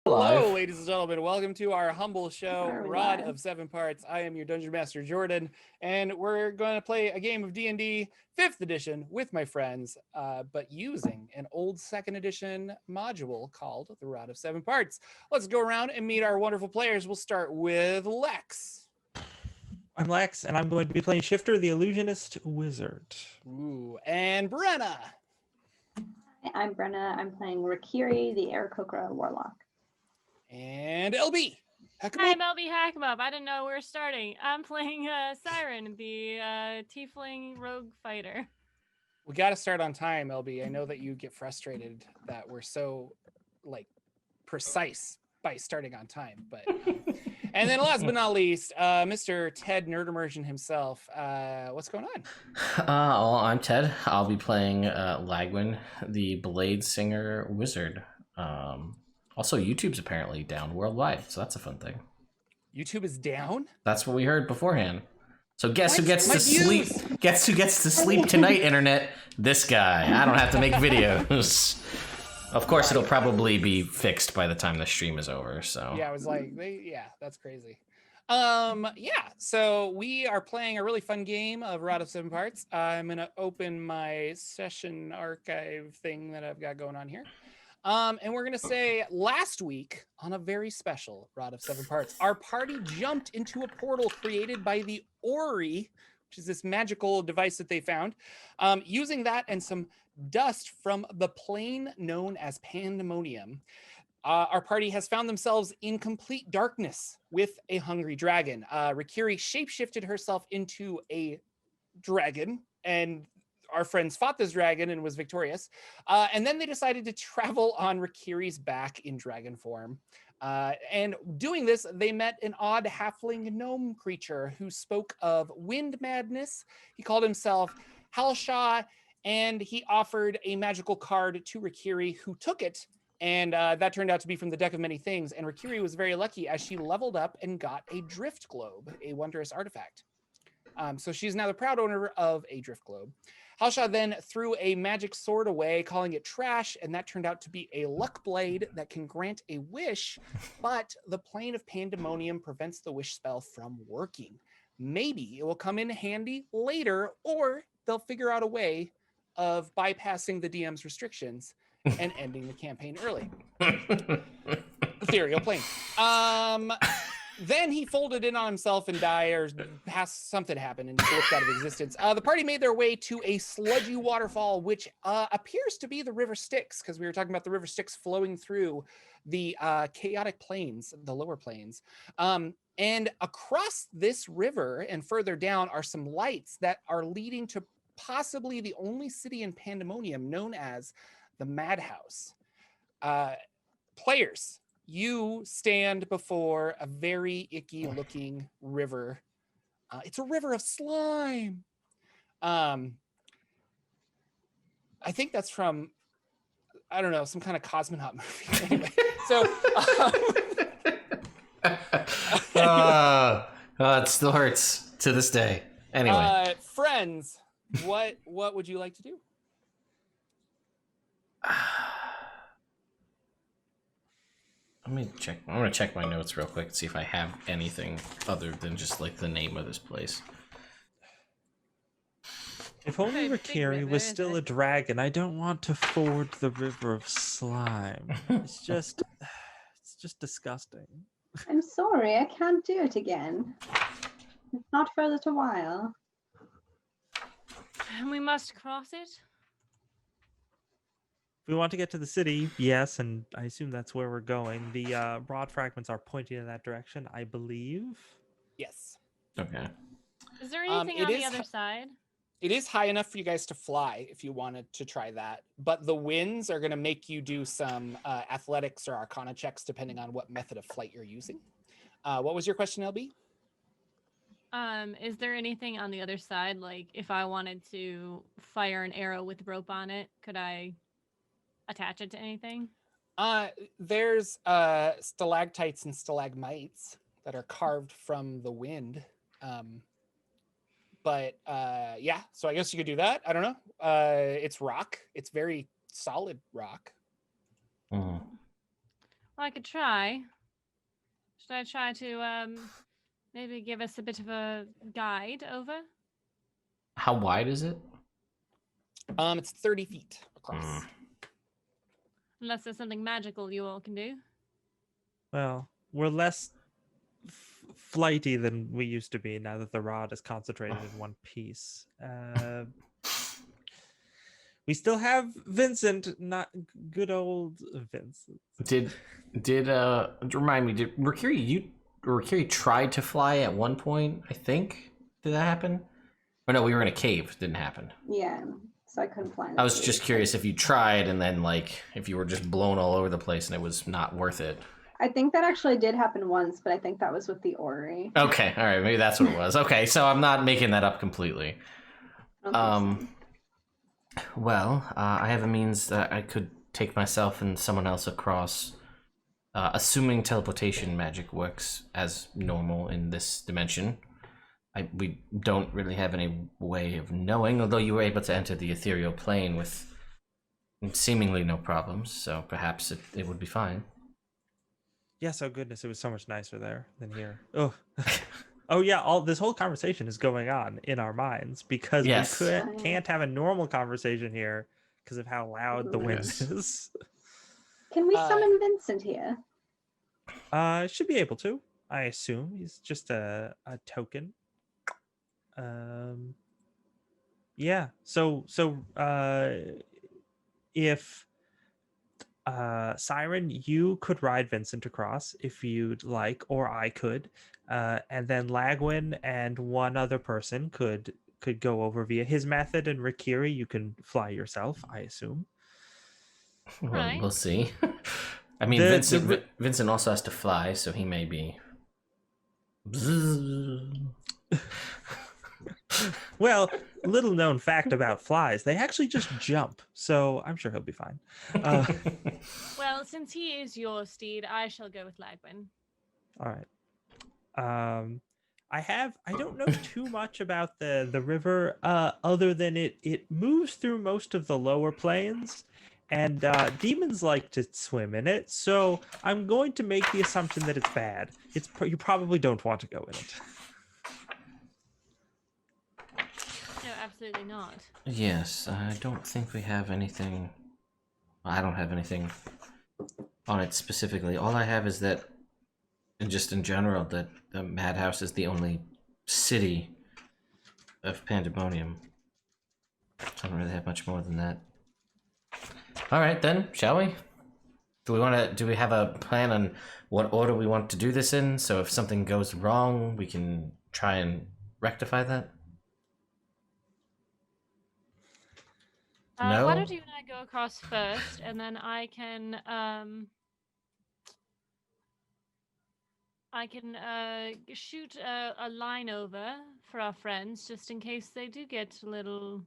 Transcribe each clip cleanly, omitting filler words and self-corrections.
Hello, ladies and gentlemen. Welcome to our humble show, Rod of Seven Parts. I am your Dungeon Master, Jordan, and we're going to play a game of D&D 5th edition with my friends, but using an old 2nd edition module called the Rod of Seven Parts. Let's go around and meet our wonderful players. We'll start with Lex. I'm Lex, and I'm going to be playing Shifter, the Illusionist Wizard. Ooh, and Brenna. Hi, I'm Brenna. I'm playing Rakiri, the Aarakocra Warlock. And LB. Hi, I'm LB Hack'em-Up. I didn't know we were starting. I'm playing Siren, the Tiefling Rogue Fighter. We got to start on time, LB. I know that you get frustrated that we're so, precise by starting on time, but... And then last but not least, Mr. Ted Nerd Immersion himself. What's going on? Well, I'm Ted. I'll be playing Lagwin, the Blade Singer Wizard. Also, YouTube's apparently down worldwide, so that's a fun thing. YouTube is down? That's what we heard beforehand. So guess who gets to sleep? Guess who gets to sleep tonight, internet? This guy. I don't have to make videos. Of course, it'll probably be fixed by the time the stream is over. So yeah, I was like, that's crazy. So we are playing a really fun game of Rod of Seven Parts. I'm gonna open my session archive thing that I've got going on here. And we're gonna say last week on a very special Rod of Seven Parts, our party jumped into a portal created by the Ori, which is this magical device that they found. Using that and some dust from the plane known as Pandemonium, our party has found themselves in complete darkness with a hungry dragon. Rakiri shapeshifted herself into a dragon, and our friends fought this dragon and was victorious. And then they decided to travel on Rakiri's back in dragon form. And doing this, they met an odd halfling gnome creature who spoke of wind madness. He called himself Halshaw, and he offered a magical card to Rakiri, who took it. And that turned out to be from the Deck of Many Things. And Rakiri was very lucky as she leveled up and got a drift globe, a wondrous artifact. So she's now the proud owner of a drift globe. Halshaw then threw a magic sword away, calling it trash, and that turned out to be a luck blade that can grant a wish, but the plane of Pandemonium prevents the wish spell from working. Maybe it will come in handy later, or they'll figure out a way of bypassing the DM's restrictions and ending the campaign early. Ethereal plane. Then he folded in on himself and died, or something happened and slipped out of existence. The party made their way to a sludgy waterfall, which appears to be the River Styx, because we were talking about the River Styx flowing through the chaotic plains, the lower plains. And across this river and further down are some lights that are leading to possibly the only city in Pandemonium known as the Madhouse. Players, you stand before a very icky looking river. It's a river of slime. I think that's from, I don't know, some kind of cosmonaut movie. Anyway, so it still hurts to this day. Anyway, friends, what would you like to do? Let me check. I'm gonna check my notes real quick, see if I have anything other than just like the name of this place. If only Rakiri was still a dragon. I don't want to ford the river of slime. It's just disgusting. I'm sorry, I can't do it again. It's not for a little while. And we must cross it? If we want to get to the city, yes, and I assume that's where we're going. The broad fragments are pointing in that direction, I believe. Yes. Okay. Is there anything on the other side? It is high enough for you guys to fly if you wanted to try that, but the winds are going to make you do some athletics or arcana checks depending on what method of flight you're using. What was your question, LB? Is there anything on the other side? Like if I wanted to fire an arrow with rope on it, could I attach it to anything? There's stalactites and stalagmites that are carved from the wind. But yeah, so I guess you could do that. I don't know. It's rock. It's very solid rock. Mm. Well, I could try. Should I try to maybe give us a bit of a guide over? How wide is it? It's 30 feet across. Mm. Unless there's something magical you all can do. Well, we're less flighty than we used to be now that the rod is concentrated in one piece. We still have Vincent, not good old Vincent. Did remind me? Did Mercury tried to fly at one point? I think. Did that happen? Oh no, we were in a cave. Didn't happen. Yeah, so I couldn't fly. in the I was cave. just curious if you tried and then like if you were just blown all over the place and it was not worth it. I think that actually did happen once, but I think that was with the Ori. Okay, all right, maybe that's what it was. Okay, so I'm not making that up completely. I don't think so. Well, I have a means that I could take myself and someone else across, assuming teleportation magic works as normal in this dimension. We don't really have any way of knowing, although you were able to enter the ethereal plane with seemingly no problems, so perhaps it would be fine. Yes, oh goodness, it was so much nicer there than here. Oh, oh yeah, this whole conversation is going on in our minds because Yes. we can't have a normal conversation here because of how loud the wind Yes. is. Can we summon Vincent here? Should be able to, I assume. He's just a token. Yeah. So if Siren, you could ride Vincent across if you'd like, or I could, and then Lagwin and one other person could go over via his method, and Rikiri, you can fly yourself, I assume. Well, Right. we'll see. I mean, Vincent also has to fly, so he may be. Well, little known fact about flies, they actually just jump, so I'm sure he'll be fine. Well, since he is your steed, I shall go with Lagwin. All right. I don't know too much about the river, other than it moves through most of the lower plains, and demons like to swim in it. So I'm going to make the assumption that it's bad. You probably don't want to go in it. No, absolutely not. Yes, I don't think we have anything. I don't have anything on it specifically. All I have is that, and just in general, that the Madhouse is the only city of Pandemonium. I don't really have much more than that. All right, then, shall we? Do we have a plan on what order we want to do this in? So if something goes wrong, we can try and rectify that? No? Why don't you and I go across first, and then I can shoot a line over for our friends, just in case they do get a little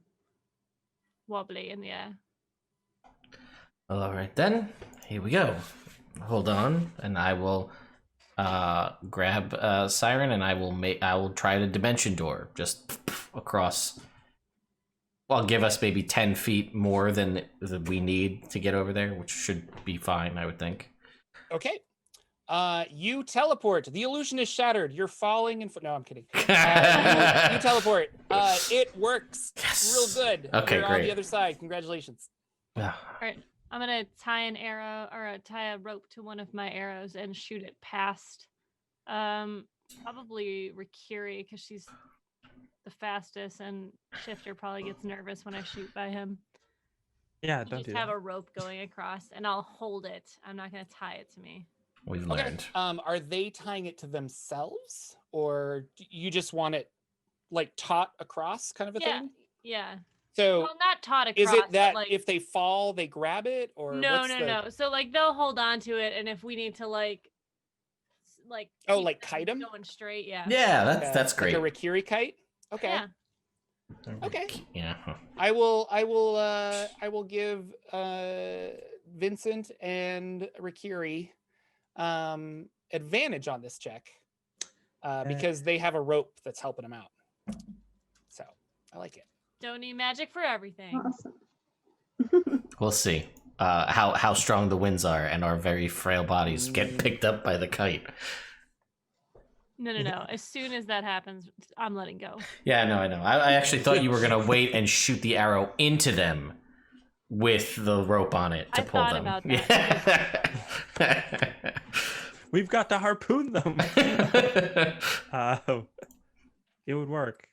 wobbly in the air. All right, then. Here we go. Hold on, and I will grab Siren, and I will try the dimension door just across. Well, give us maybe 10 feet more than we need to get over there, which should be fine, I would think. Okay. You teleport. The illusion is shattered. You're falling in. No, I'm kidding. You teleport. It works. Yes. Real good. Okay, You're on great. the other side. Congratulations. Yeah. All right, I'm gonna tie an arrow or tie a rope to one of my arrows and shoot it past, probably Rikiri, because she's the fastest, and Shifter probably gets nervous when I shoot by him. Yeah, I'll don't just do have that. a rope going across, and I'll hold it. I'm not gonna tie it to me. We've Okay. learned. Are they tying it to themselves, or do you just want it like taut across, kind of a Yeah. thing? Yeah. So Well, not taut across. is it but, that like, if they fall, they grab it, or no, what's no, the... no. So like they'll hold on to it, and if we need to like Oh, keep like them kite 'em? going straight, yeah. Yeah, that's great. Like a Rikiri kite. Okay. Yeah. Okay. Yeah. I will give Vincent and Rikiri advantage on this check because they have a rope that's helping them out. I like it. Don't need magic for everything. Awesome. We'll see how strong the winds are, and our very frail bodies get picked up by the kite. No. As soon as that happens, I'm letting go. Yeah, I know. I actually thought you were gonna wait and shoot the arrow into them with the rope on it to I pull thought them. about that. Yeah. We've got to harpoon them. It would work.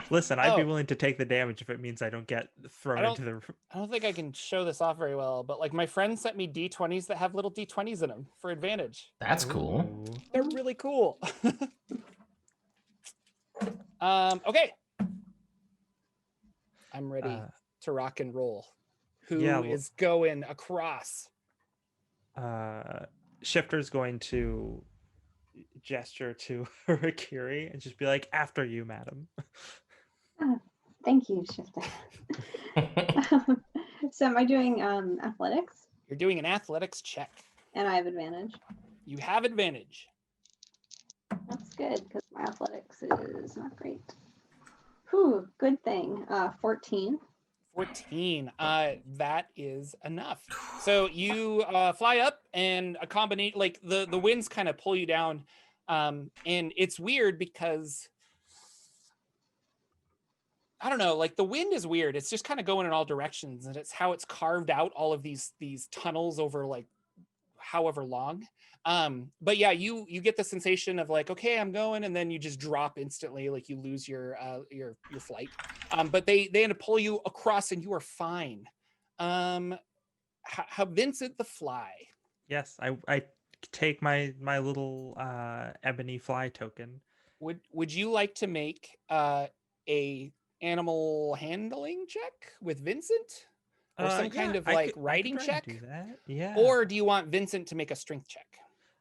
Listen, I'd be willing to take the damage if it means I don't get thrown into the. I don't think I can show this off very well, but like my friend sent me D20s that have little D20s in them for advantage. That's cool. Ooh. They're really cool. Okay. I'm ready to rock and roll. Who is going across? Shifter's going to gesture to Harakiri and just be like, "After you, madam." Thank you, Shifter. So am I doing athletics? You're doing an athletics check. And I have advantage. You have advantage. That's good because my athletics is not great. Whew, good thing. 14. 14. That is enough. So you fly up, and a combination, like the winds kind of pull you down, and it's weird because I don't know, like the wind is weird. It's just kind of going in all directions, and it's how it's carved out all of these tunnels over like however long. But yeah, you get the sensation of like, okay, I'm going, and then you just drop instantly, like you lose your flight. But they end up pull you across, and you are fine. How Vincent the Fly? Yes, I take my little ebony fly token. Would you like to make a animal handling check with Vincent, or some kind of like riding check? Do that. Yeah. Or do you want Vincent to make a strength check?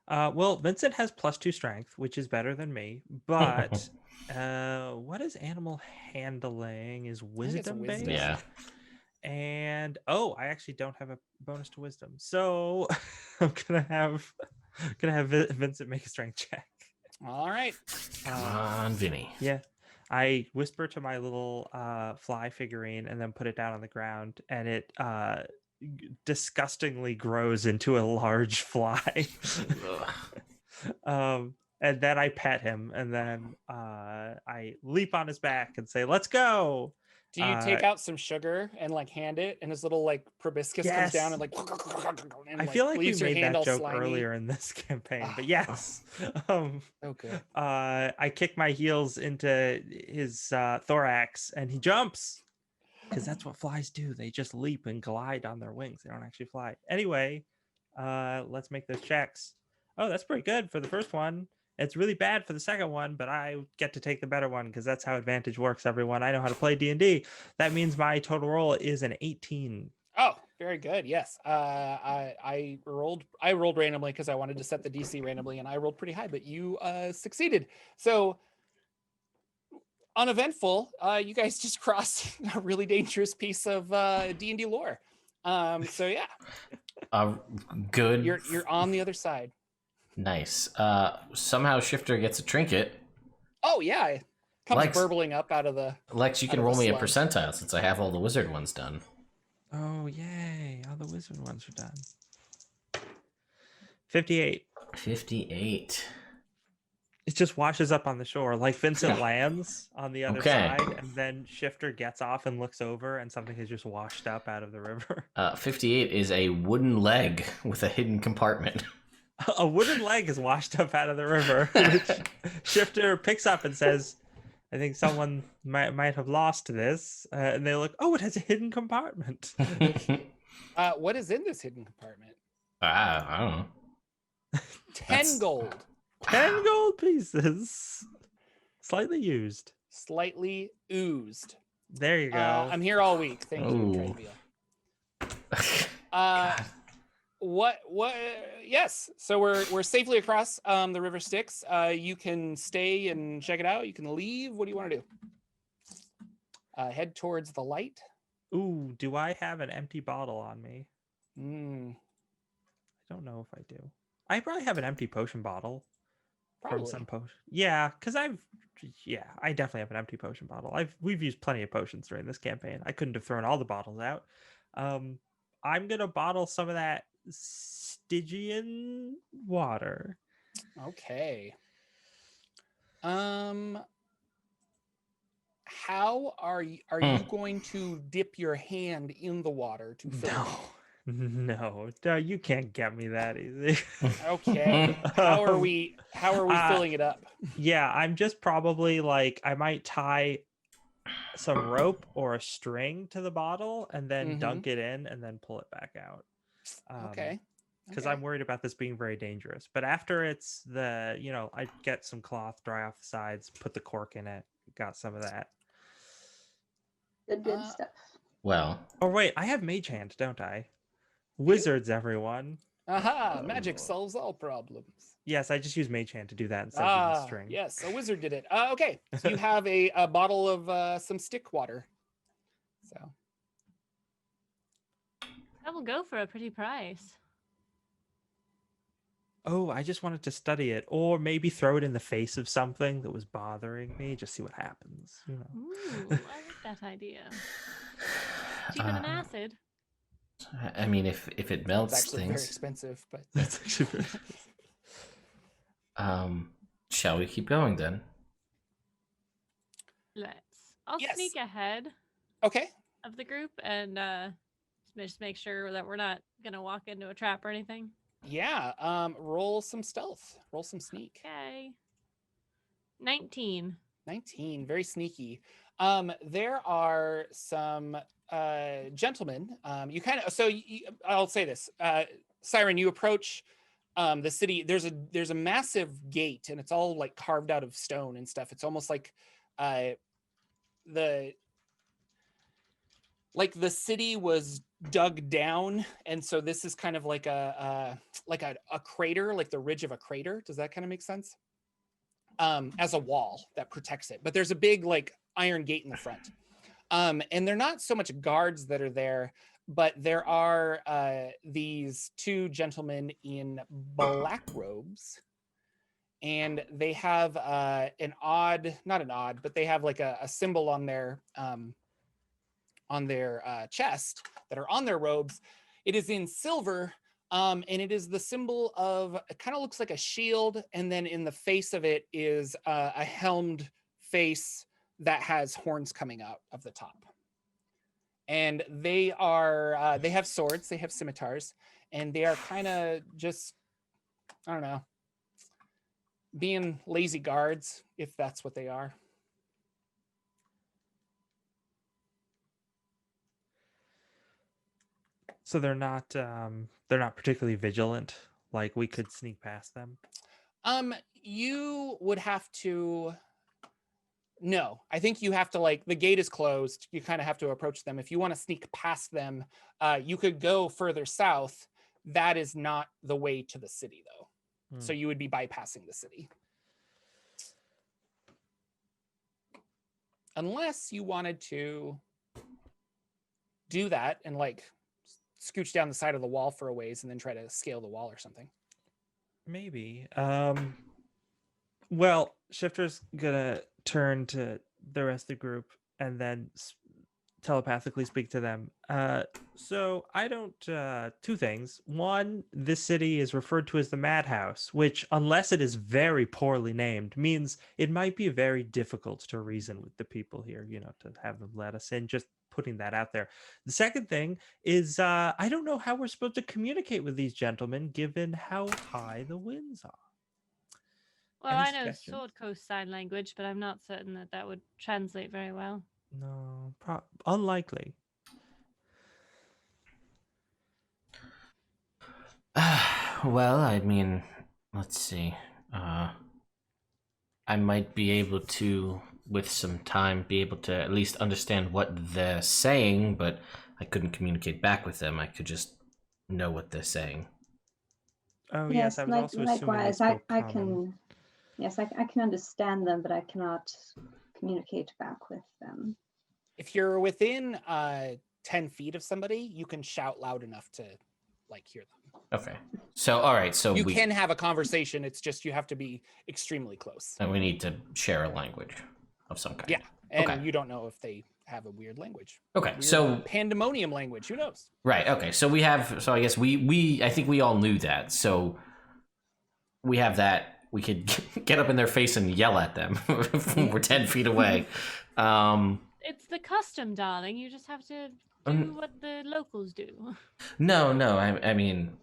Well, Vincent has +2 strength, which is better than me. But what is animal handling? Is wisdom based? Yeah. And I actually don't have a bonus to wisdom, so I'm gonna have Vincent make a strength check. All right. Come on, Vinny. Yeah. I whisper to my little fly figurine and then put it down on the ground, and it disgustingly grows into a large fly. And then I pet him, and then I leap on his back and say, "Let's go." Do you take out some sugar and like hand it, and his little like proboscis comes down and like? And, I feel like we leaves your made hand that all joke slimy? earlier in this campaign, but yes. Okay. I kick my heels into his thorax, and he jumps, because that's what flies do. They just leap and glide on their wings. They don't actually fly. Anyway, let's make those checks. Oh, that's pretty good for the first one. It's really bad for the second one, but I get to take the better one because that's how advantage works, everyone. I know how to play D&D. That means my total roll is an 18. Oh, very good. Yes. I rolled randomly because I wanted to set the DC randomly, and I rolled pretty high, but you succeeded. So uneventful. You guys just crossed a really dangerous piece of D&D lore. So yeah. Good. You're on the other side. Nice. Somehow Shifter gets a trinket. Oh yeah, it comes Lex, burbling up out of the. Lex, you can roll me a percentile since I have all the wizard ones done. Oh yay! All the wizard ones are done. 58. 58. It just washes up on the shore. Like Vincent lands on the other side, and then Shifter gets off and looks over, and something has just washed up out of the river. 58 is a wooden leg with a hidden compartment. A wooden leg is washed up out of the river, which Shifter picks up and says, "I think someone might have lost this." And they look, "Oh, it has a hidden compartment." What is in this hidden compartment? I don't know. 10 gold. 10 gold pieces. Slightly used. Slightly oozed. There you go. I'm here all week. Thank you, Trivia. What yes, so we're safely across the river Styx. You can stay and check it out. You can leave. What do you want to do? Head towards the light. Ooh, do I have an empty bottle on me? I don't know if I do. I probably have an empty potion bottle. Probably. from some potion. Yeah, because I definitely have an empty potion bottle. We've used plenty of potions during this campaign. I couldn't have thrown all the bottles out. I'm gonna bottle some of that Stygian water. Okay. How are you going to dip your hand in the water to fill it? No, you can't get me that easy. Okay. How are we filling it up? Yeah, I'm just probably like I might tie some rope or a string to the bottle and then dunk it in and then pull it back out. Okay. Because I'm worried about this being very dangerous. But after it's I get some cloth, dry off the sides, put the cork in it. Got some of that. Good stuff. Well. Oh wait, I have mage hand, don't I? Wizards, everyone. Aha! Magic solves all problems. Yes, I just use mage hand to do that instead of using string. Yes, a wizard did it. Okay, so you have a bottle of some stick water. So That will go for a pretty price. Oh, I just wanted to study it, or maybe throw it in the face of something that was bothering me. Just see what happens. Ooh, I like that idea. Cheaper than acid. I mean, if it melts it's actually things. very expensive, but That's actually very Shall we keep going then? I'll Yes. sneak ahead okay. of the group and just make sure that we're not gonna walk into a trap or anything. Yeah. Roll some stealth. Roll some sneak. Okay. 19. 19. Very sneaky. There are some gentlemen. You kind of I'll say this. Siren, you approach the city. There's a massive gate, and it's all like carved out of stone and stuff. It's almost like the city was dug down, and so this is kind of like a crater, like the ridge of a crater. Does that kind of make sense? As a wall that protects it, but there's a big like iron gate in the front. And they're not so much guards that are there, but there are these two gentlemen in black robes, and they have they have like a symbol on their chest that are on their robes. It is in silver, and it is the symbol of, it kind of looks like a shield, and then in the face of it is a helmed face that has horns coming out of the top. And they are they have swords, they have scimitars, and they are kind of just, I don't know, being lazy guards, if that's what they are. So they're not particularly vigilant. Like we could sneak past them. You would have to. No, I think you have to, like, the gate is closed. You kind of have to approach them. If you want to sneak past them, you could go further south. That is not the way to the city, though. So you would be bypassing the city. Unless you wanted to do that and, like, scooch down the side of the wall for a ways and then try to scale the wall or something. Maybe. Well, Shifter's gonna turn to the rest of the group and then telepathically speak to them. So I don't. Two things. One, this city is referred to as the Madhouse, which, unless it is very poorly named, means it might be very difficult to reason with the people here. To have them let us in. Just putting that out there. The second thing is, I don't know how we're supposed to communicate with these gentlemen, given how high the winds are. Well, Any I know suggestions? Sword Coast Sign Language, but I'm not certain that would translate very well. No, unlikely. Well, I mean, let's see. I might be able to, with some time, be able to at least understand what they're saying, but I couldn't communicate back with them. I could just know what they're saying. Oh yes, I was also likewise. assuming I can. Yes, I can understand them, but I cannot communicate back with them. If you're within 10 feet of somebody, you can shout loud enough to, like, hear them. Okay. So, all right. So You we can have a conversation. It's just you have to be extremely close. and we need to share a language of some kind. Yeah, and Okay. you don't know if they have a weird language. Okay. Weird So pandemonium language. Who knows? right. Okay. So we have. So I guess I think we all knew that. So we have that. We could get up in their face and yell at them. We're 10 feet away. It's the custom, darling. You just have to do what the locals do. No. I mean,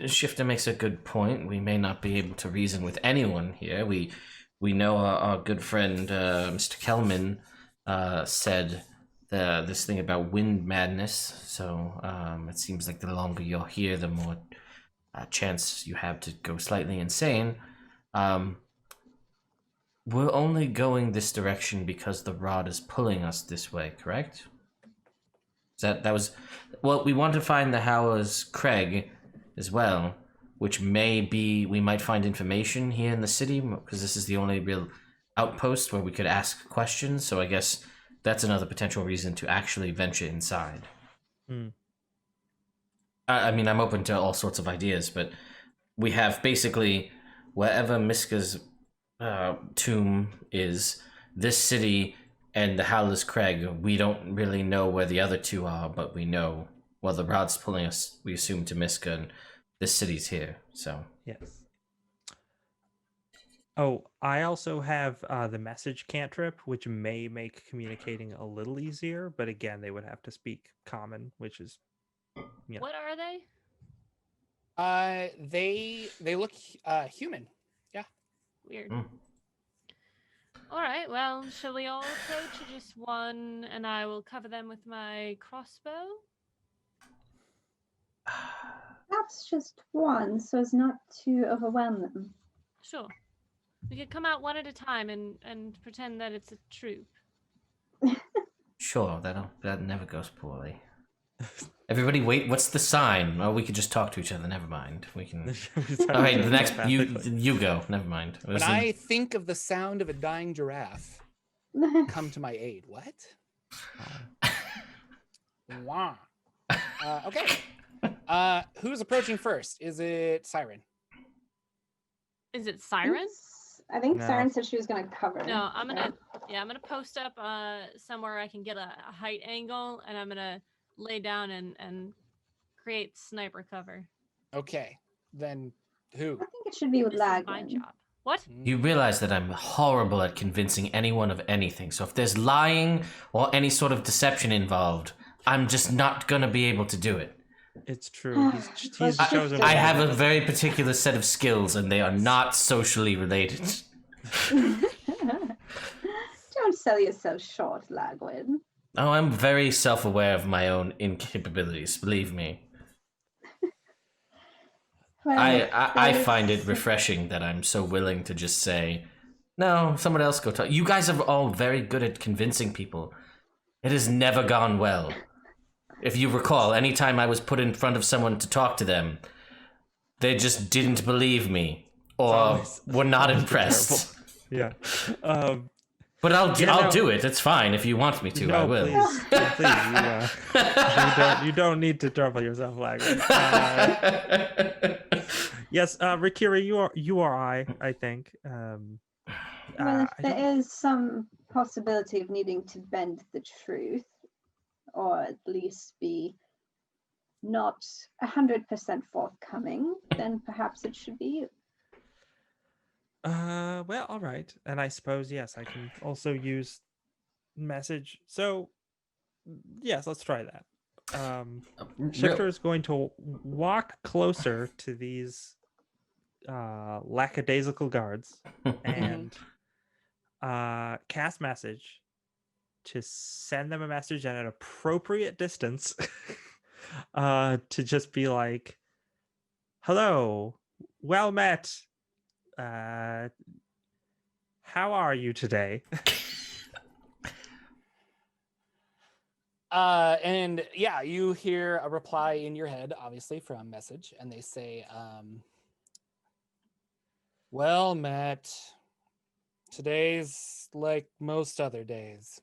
Shifter makes a good point. We may not be able to reason with anyone here. We know our good friend Mr. Kelman said this thing about wind madness. So it seems like the longer you're here, the more chance you have to go slightly insane. We're only going this direction because the rod is pulling us this way, correct? That was well. We want to find the Howler's Craig as well, which may be we might find information here in the city because this is the only real outpost where we could ask questions. So I guess that's another potential reason to actually venture inside. I mean, I'm open to all sorts of ideas, but we have basically wherever Miska's tomb is, this city and the Howler's Craig. We don't really know where the other two are, but we know. Well, the rod's pulling us, we assume, to Miska, and this city's here. So Yes. Oh, I also have the message cantrip, which may make communicating a little easier, but again, they would have to speak common, which is, you know. What are they? They look human. Weird. All right, well, shall we all approach or just one, and I will cover them with my crossbow? Perhaps just one, so as not to overwhelm them. Sure. We could come out one at a time and pretend that it's a troop. sure, that never goes poorly. Everybody, wait. What's the sign? Oh, we could just talk to each other. Never mind. We can. All right, the next you go. Never mind. When I think of the sound of a dying giraffe, come to my aid. What? Wow. Okay. Who's approaching first? Is it Siren? Is it Siren? I think No. Siren said she was going to cover. No, I'm gonna post up somewhere I can get a height angle, and I'm gonna lay down and create sniper cover. Okay. Then who? I think it should be with This is my Lagwin. job. What? You realize that I'm horrible at convincing anyone of anything. So if there's lying or any sort of deception involved, I'm just not gonna be able to do it. It's true. He's chosen. I have a very particular set of skills, and they are not socially related. Don't sell yourself short, Lagwin. Oh, I'm very self-aware of my own incapabilities. Believe me. Well, I find it refreshing that I'm so willing to just say, no, someone else go talk. You guys are all very good at convincing people. It has never gone well. If you recall, anytime I was put in front of someone to talk to them, they just didn't believe me or were not impressed. Yeah. But I'll do it. It's fine. If you want me to, no, I will. Please. You don't need to trouble yourself, Lagwin. Yes, Rikira, you are I think. well, if there is some possibility of needing to bend the truth, or at least be not 100% forthcoming, then perhaps it should be you. Well, all right. And I suppose, yes, I can also use message. So, yes, let's try that. Shifter is going to walk closer to these lackadaisical guards and cast message to send them a message at an appropriate distance to just be like, hello, well met. How are you today? And yeah, you hear a reply in your head, obviously from message, and they say, well, Matt, today's like most other days.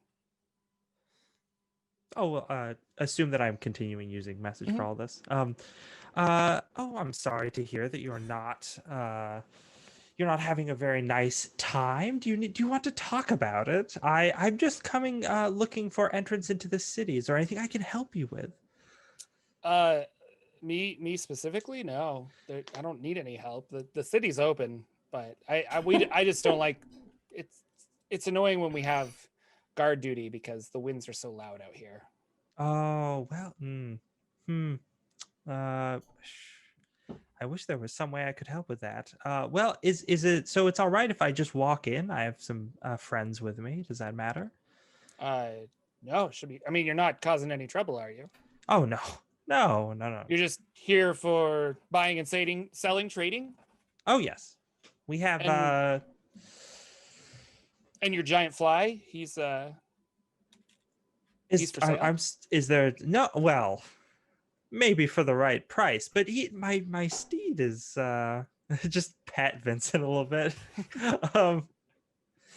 Assume that I'm continuing using message for all this. I'm sorry to hear that you're not having a very nice time. Do you want to talk about it? I'm just coming looking for entrance into the city. Is there anything I can help you with? Me specifically, no. I don't need any help. The city's open, but I just don't like it's annoying when we have guard duty because the winds are so loud out here. Oh, well, I wish there was some way I could help with that. Well, is it so? It's all right if I just walk in. I have some friends with me. Does that matter? No, it should be. I mean, you're not causing any trouble, are you? Oh no, no. You're just here for buying and selling, trading. Oh yes, we have. And your giant fly. He's for sale? Is there no? Well, maybe for the right price, but my steed is just pat Vincent a little bit.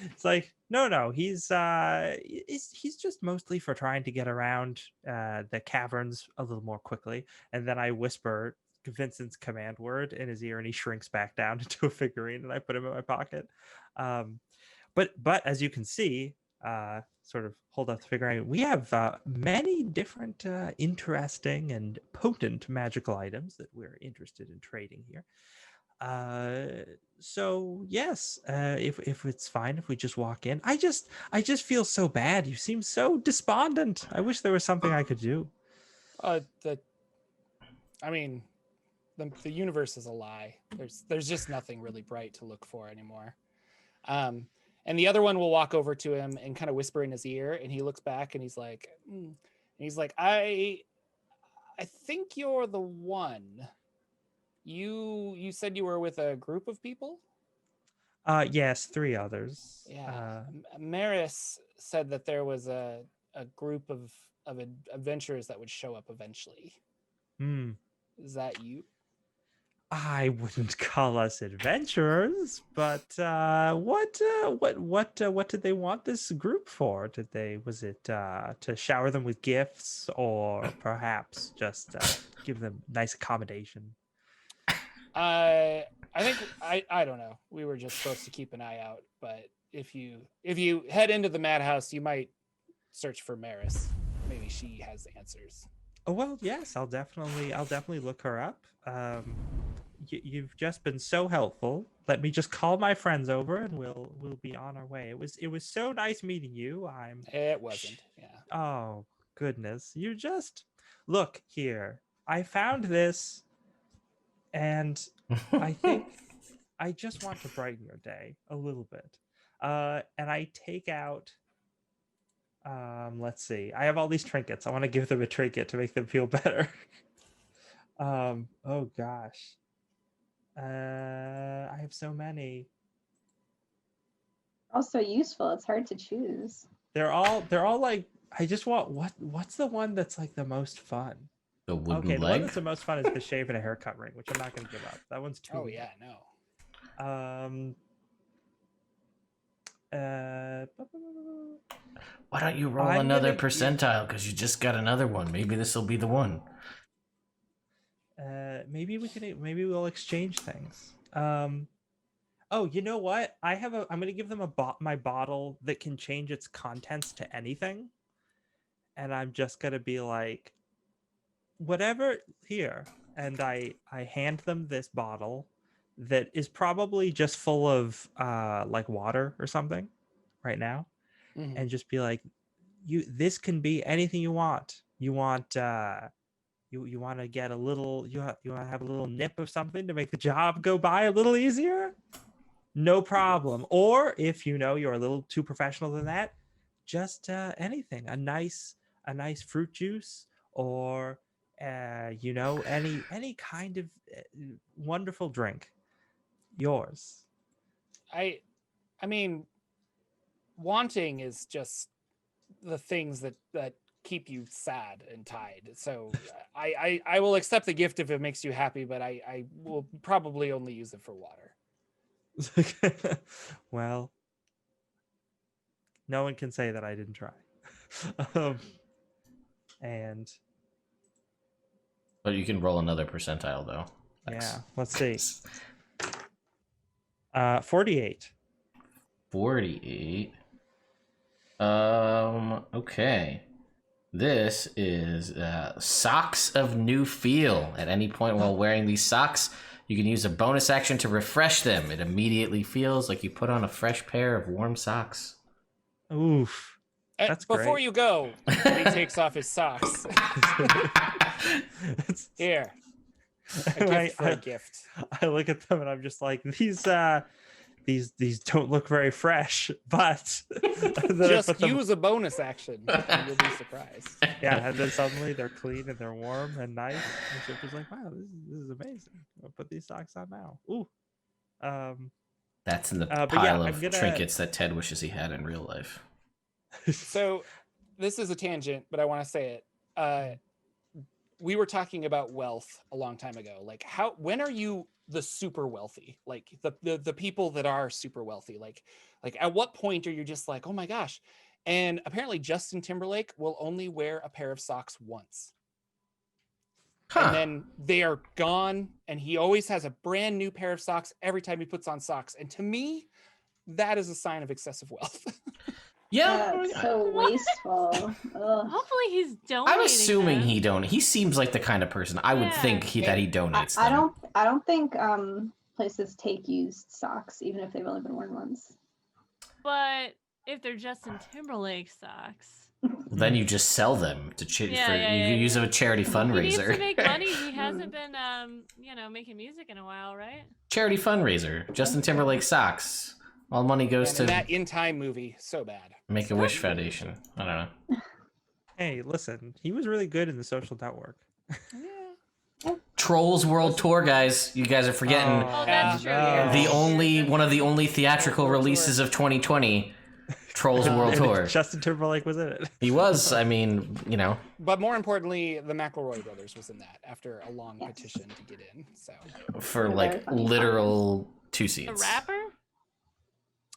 It's like no, he's just mostly for trying to get around the caverns a little more quickly. And then I whisper Vincent's command word in his ear, and he shrinks back down into a figurine, and I put him in my pocket. But as you can see, sort of hold up the figurine, we have many different interesting and potent magical items that we're interested in trading here. So yes, if it's fine if we just walk in. I just feel so bad. You seem so despondent. I wish there was something I could do. The universe is a lie. There's just nothing really bright to look for anymore. And the other one will walk over to him and kind of whisper in his ear, and he looks back and he's like, I think you're the one. You said you were with a group of people? Yes, 3 others. Yeah. Maris said that there was a group of adventurers that would show up eventually. Is that you? I wouldn't call us adventurers, but what did they want this group for? Was it to shower them with gifts, or perhaps just give them nice accommodation? I think I don't know. We were just supposed to keep an eye out, but if you head into the madhouse, you might search for Maris. Maybe she has answers. Oh well, yes, I'll definitely look her up. You've just been so helpful. Let me just call my friends over, and we'll be on our way. It was so nice meeting you. It wasn't. Yeah. Oh goodness, you just look here. I found this, and I think I just want to brighten your day a little bit. And I take out. Let's see. I have all these trinkets. I want to give them a trinket to make them feel better. Oh gosh. I have so many. Also useful. It's hard to choose. They're all like, I just want what's the one that's like the most fun? The wooden leg? The one that's the most fun is the shave and a haircut ring, which I'm not going to give up. That one's too. Oh yeah, no. Why don't you roll another percentile? Because you just got another one. Maybe this will be the one. Maybe we'll exchange things. Oh, you know what? I'm going to give them my bottle that can change its contents to anything. And I'm just going to be like, whatever, here. And I hand them this bottle that is probably just full of like water or something right now. Mm-hmm. And just be like, this can be anything you want. You want you want to get a little, you want to have a little nip of something to make the job go by a little easier? No problem. Or if you're a little too professional than that, just anything, a nice fruit juice, or any kind of wonderful drink. Yours. I mean, wanting is just the things that keep you sad and tied. So I will accept the gift if it makes you happy, but I will probably only use it for water. Well, no one can say that I didn't try. and But you can roll another percentile though. yeah, let's see. 48. 48. Okay. This is Socks of New Feel. At any point while wearing these socks, you can use a bonus action to refresh them. It immediately feels like you put on a fresh pair of warm socks. Oof. That's Before great. you go, he takes off his socks. Here. A gift for a gift. I look at them and I'm just like, these don't look very fresh, but then Just use a bonus action. And you'll be surprised. yeah, and then suddenly they're clean and they're warm and nice. And Shifter's like, wow, this is amazing. I'll put these socks on now. Ooh. That's in the but pile yeah, of trinkets that Ted wishes he had in real life. So this is a tangent, but I want to say it. We were talking about wealth a long time ago. Like when are you the super wealthy? Like the people that are super wealthy, like at what point are you just like, oh my gosh? And apparently Justin Timberlake will only wear a pair of socks once. Huh. And then they are gone, and he always has a brand new pair of socks every time he puts on socks. And to me, that is a sign of excessive wealth. Yeah. That's so wasteful. Ugh. Hopefully he's donating. I'm assuming them. he donates. He seems like the kind of person I would think that he donates them. I don't think places take used socks, even if they've only been worn once. But if they're Justin Timberlake socks, Then you just sell them to you use them a charity fundraiser. he needs to make money. He hasn't been making music in a while, right? Charity fundraiser. Justin Timberlake socks. All money goes And to that In Time movie, so bad. Make-A-Wish Foundation. I don't know. Hey, listen, he was really good in The Social Network. Trolls World Tour, guys. You guys are forgetting Oh, that's true. one of the only theatrical releases of 2020. Trolls World Tour. Justin Timberlake was in it. He was. I mean, But more importantly, the McElroy brothers was in that after a long petition to get in. So for like literal 2 seats. A rapper?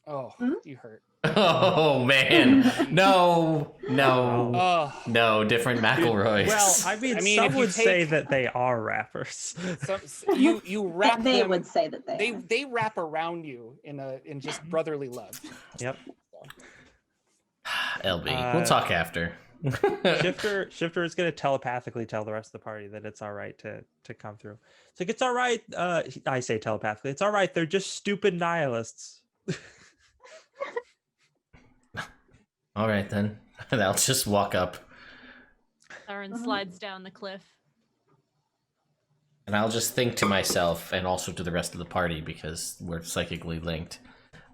oh, you hurt. Oh man, no, Oh, different McElroys. Well, I mean if some you would say take- that they are rappers. so you wrap They them, would say that they wrap around you in just brotherly love. Yep. LB, we'll talk after. Shifter is going to telepathically tell the rest of the party that it's all right to come through. It's like, it's all right. I say telepathically, it's all right. They're just stupid nihilists. All right then, I'll just walk up Aaron slides down the cliff. and I'll just think to myself and also to the rest of the party because we're psychically linked.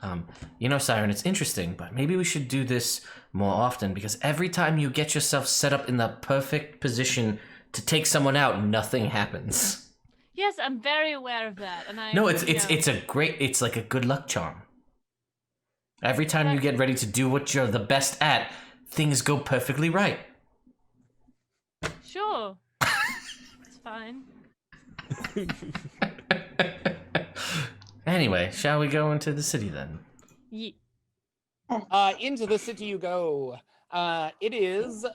Siren, it's interesting, but maybe we should do this more often because every time you get yourself set up in the perfect position to take someone out, nothing happens. Yes, I'm very aware of that, and I. No, it's like a good luck charm. Every time you get ready to do what you're the best at, things go perfectly right. Sure. It's fine. Anyway, shall we go into the city then? Into the city you go. It is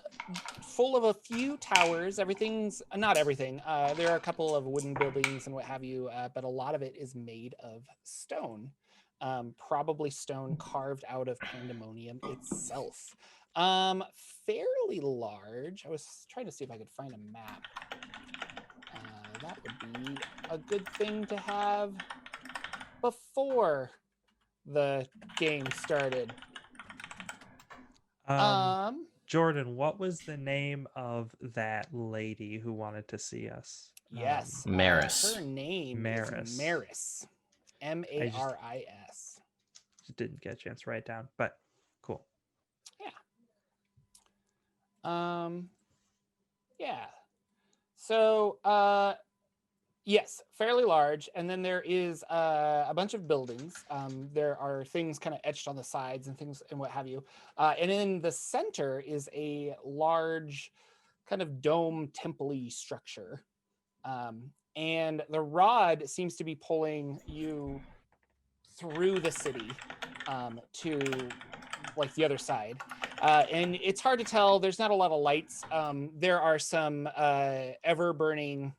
full of a few towers. Everything's not everything. There are a couple of wooden buildings and what have you, but a lot of it is made of stone. Probably stone carved out of Pandemonium itself. Fairly large. I was trying to see if I could find a map. That would be a good thing to have before the game started. Jordan, what was the name of that lady who wanted to see us? Yes. Maris. Her name Maris. is Maris. Maris. Just didn't get a chance to write it down, but cool. Yeah. So, yes, fairly large. And then there is a bunch of buildings. There are things kind of etched on the sides and things and what have you. And in the center is a large kind of dome temple-y structure. And the rod seems to be pulling you through the city to like the other side. And it's hard to tell. There's not a lot of lights. There are some ever-burning,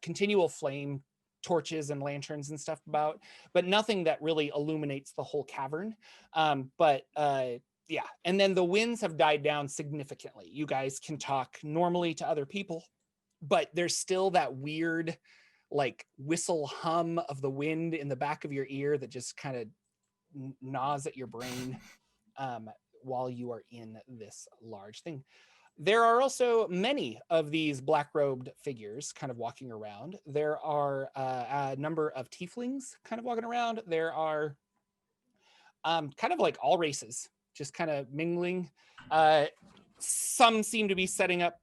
continual flame torches and lanterns and stuff about, but nothing that really illuminates the whole cavern. Yeah, and then the winds have died down significantly. You guys can talk normally to other people, but there's still that weird like whistle hum of the wind in the back of your ear that just kind of gnaws at your brain while you are in this large thing. There are also many of these black-robed figures kind of walking around. There are a number of tieflings kind of walking around. There are kind of like all races, just kind of mingling. Some seem to be setting up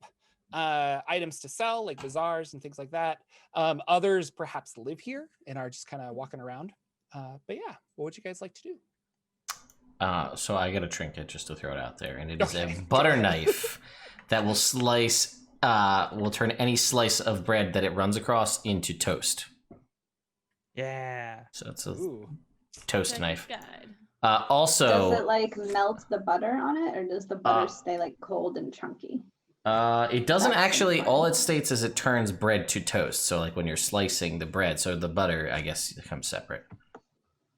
items to sell, like bazaars and things like that. Others perhaps live here and are just kind of walking around. But yeah, what would you guys like to do? So I get a trinket just to throw it out there, and it is a butter knife that will slice, will turn any slice of bread that it runs across into toast. Yeah. So it's a toast knife. Guide. Also, does it like melt the butter on it, or does the butter stay like cold and chunky? It doesn't That's actually. important. All it states is it turns bread to toast. So like when you're slicing the bread, so the butter, I guess, becomes separate.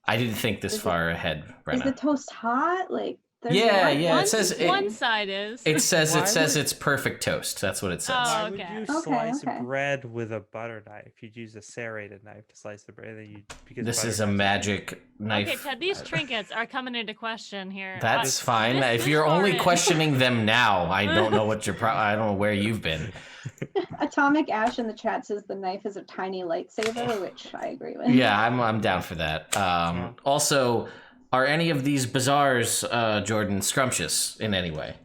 I didn't think this far ahead, Brenna. Is the toast hot? Like Yeah. One, It says one side is. It says it's perfect toast. That's what it says. Oh, Why would okay. you slice bread with a butter knife? You'd use a serrated knife to slice the bread. Because This is a magic knife. Okay, Ted, these trinkets are coming into question here. That's fine. If this you're only far in. questioning them now, I don't know what I don't know where you've been. Atomic Ash in the chat says the knife is a tiny lightsaber, which I agree with. Yeah, I'm down for that. Also, are any of these bazaars, Jordan, scrumptious in any way?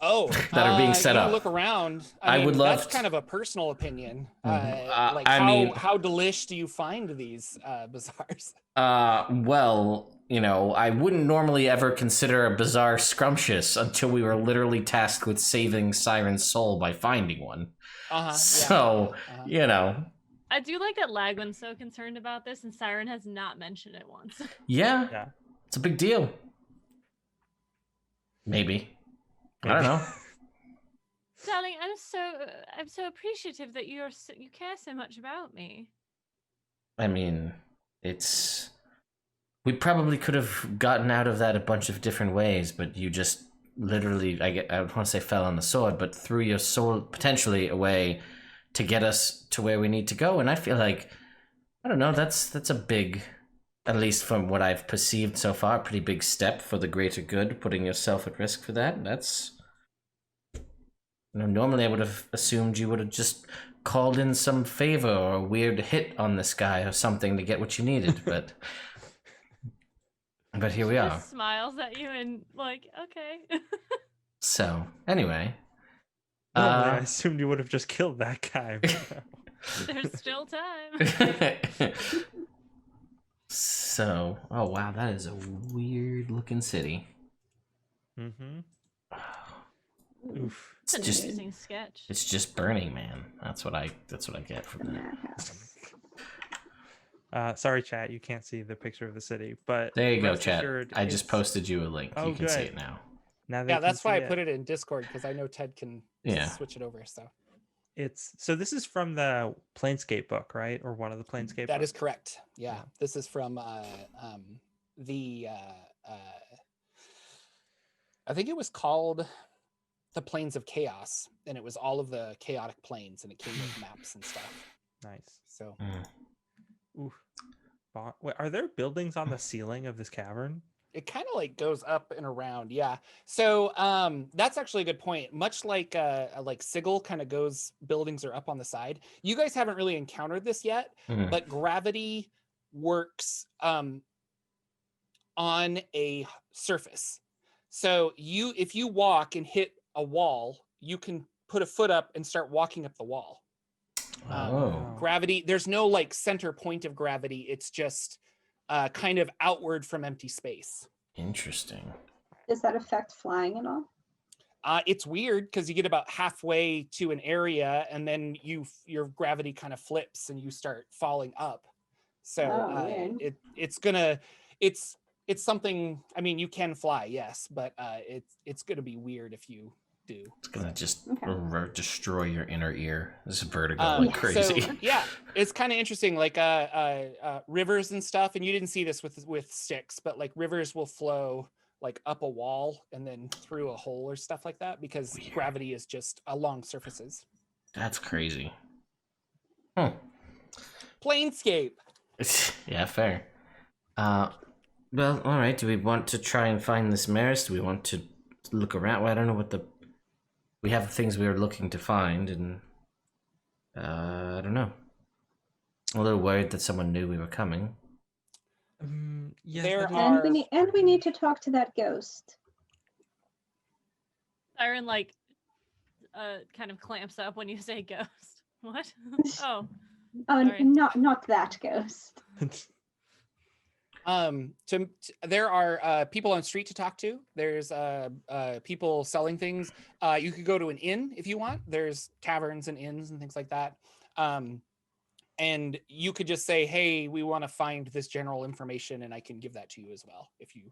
Oh, that are being set up. Look around. I would love. That's kind of a personal opinion. Like how delish do you find these bazaars? Well, you know, I wouldn't normally ever consider a bazaar scrumptious until we were literally tasked with saving Siren's soul by finding one. You know. I do like that Lagwin's so concerned about this, and Siren has not mentioned it once. Yeah. It's a big deal. Maybe. I don't know. Darling, I'm so appreciative that you care so much about me. I mean, we probably could have gotten out of that a bunch of different ways, but you just literally, I don't want to say fell on the sword, but threw your soul potentially away to get us to where we need to go. And I feel like, I don't know, that's a big, at least from what I've perceived so far, a pretty big step for the greater good, putting yourself at risk for that. That's, you know, normally I would have assumed you would have just called in some favor or a weird hit on this guy or something to get what you needed, but here we are. Just smiles at you and like, okay. So, anyway. I assumed you would have just killed that guy. There's still time. So, oh wow, that is a weird looking city. Mm-hmm. Oof. It's an interesting sketch. It's just burning, man. That's what I get from that. Sorry, chat, you can't see the picture of the city, but there you go, chat. I just posted you a link. Oh, you can see it now. Yeah, that's why I put it in Discord, because I know Ted can switch it over. So this is from the Planescape book, right? Or one of the Planescape That books? is correct. Yeah. This is from the I think it was called The Planes of Chaos, and it was all of the chaotic planes, and it came with maps and stuff. Nice. So Ooh. Wait, are there buildings on the ceiling of this cavern? it kind of like goes up and around. Yeah. So that's actually a good point. Much like Sigil kind of goes, buildings are up on the side. You guys haven't really encountered this yet, but gravity works on a surface. So if you walk and hit a wall, you can put a foot up and start walking up the wall. Gravity, there's no like center point of gravity. It's just kind of outward from empty space. Interesting. Does that affect flying at all? It's weird because you get about halfway to an area and then your gravity kind of flips and you start falling up. So it's it's something. I mean, you can fly, yes, but it's gonna be weird if you do. It's gonna just destroy your inner ear. This is vertigo like crazy. So, yeah, it's kind of interesting. Like rivers and stuff, and you didn't see this with Styx, but like rivers will flow like up a wall and then through a hole or stuff like that because gravity is just along surfaces. That's crazy. Planescape. Yeah, fair. Well, all right. Do we want to try and find this Maris? Do we want to look around? Well, I don't know what we have things we are looking to find, and I don't know. I'm a little worried that someone knew we were coming. Yes, and we need to talk to that ghost. Siren kind of clamps up when you say ghost. What? Oh. Oh, not that ghost. There are people on street to talk to. There's people selling things. You could go to an inn if you want. There's taverns and inns and things like that. And you could just say, hey, we want to find this general information, and I can give that to you as well if you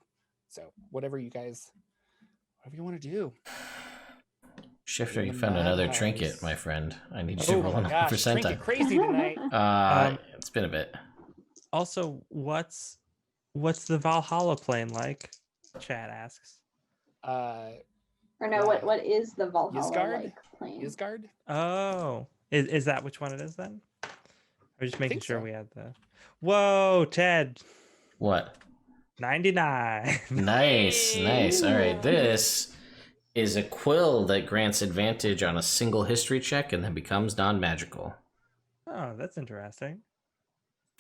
whatever you want to do. Shifter, you found another trinket, my friend. I need you to roll an percentile. Trinket crazy tonight. It's been a bit. Also, what's the Valhalla plane like? Chat asks. Or no, what is the Valhalla plane? Isgard? Oh, is that which one it is then? We're just making sure we had the. Whoa, Ted. What? 99. Nice. All right, this is a quill that grants advantage on a single history check and then becomes non-magical. Oh, that's interesting.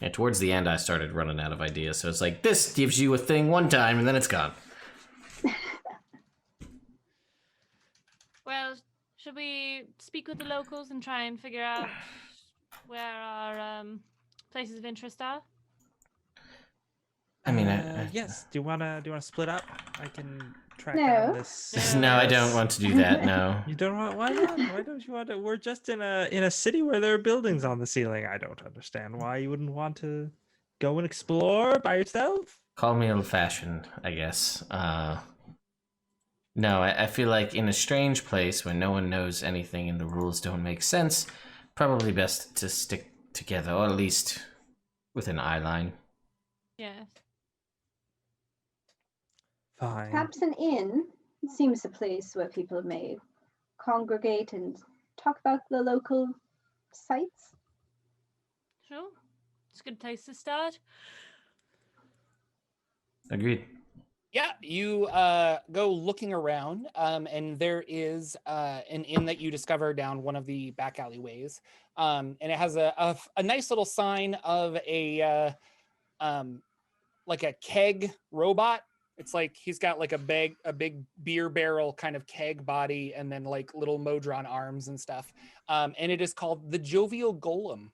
Yeah, towards the end, I started running out of ideas, so it's like, this gives you a thing one time, and then it's gone. Well, should we speak with the locals and try and figure out where our places of interest are? I mean, yes. Do you wanna split up? I can track down this. No, I don't want to do that. No. You don't want? Why not? Why don't you want to? We're just in a city where there are buildings on the ceiling. I don't understand why you wouldn't want to go and explore by yourself. Call me old-fashioned, I guess. No, I feel like in a strange place where no one knows anything and the rules don't make sense, probably best to stick together, or at least with an eye line. Yes. Fine. Perhaps an inn seems a place where people may congregate and talk about the local sites. Sure. It's a good place to start. Agreed. Yeah, you go looking around, and there is an inn that you discover down one of the back alleyways, and it has a nice little sign of a like a keg robot. It's like he's got like a big beer barrel kind of keg body, and then like little Modron arms and stuff. And it is called the Jovial Golem.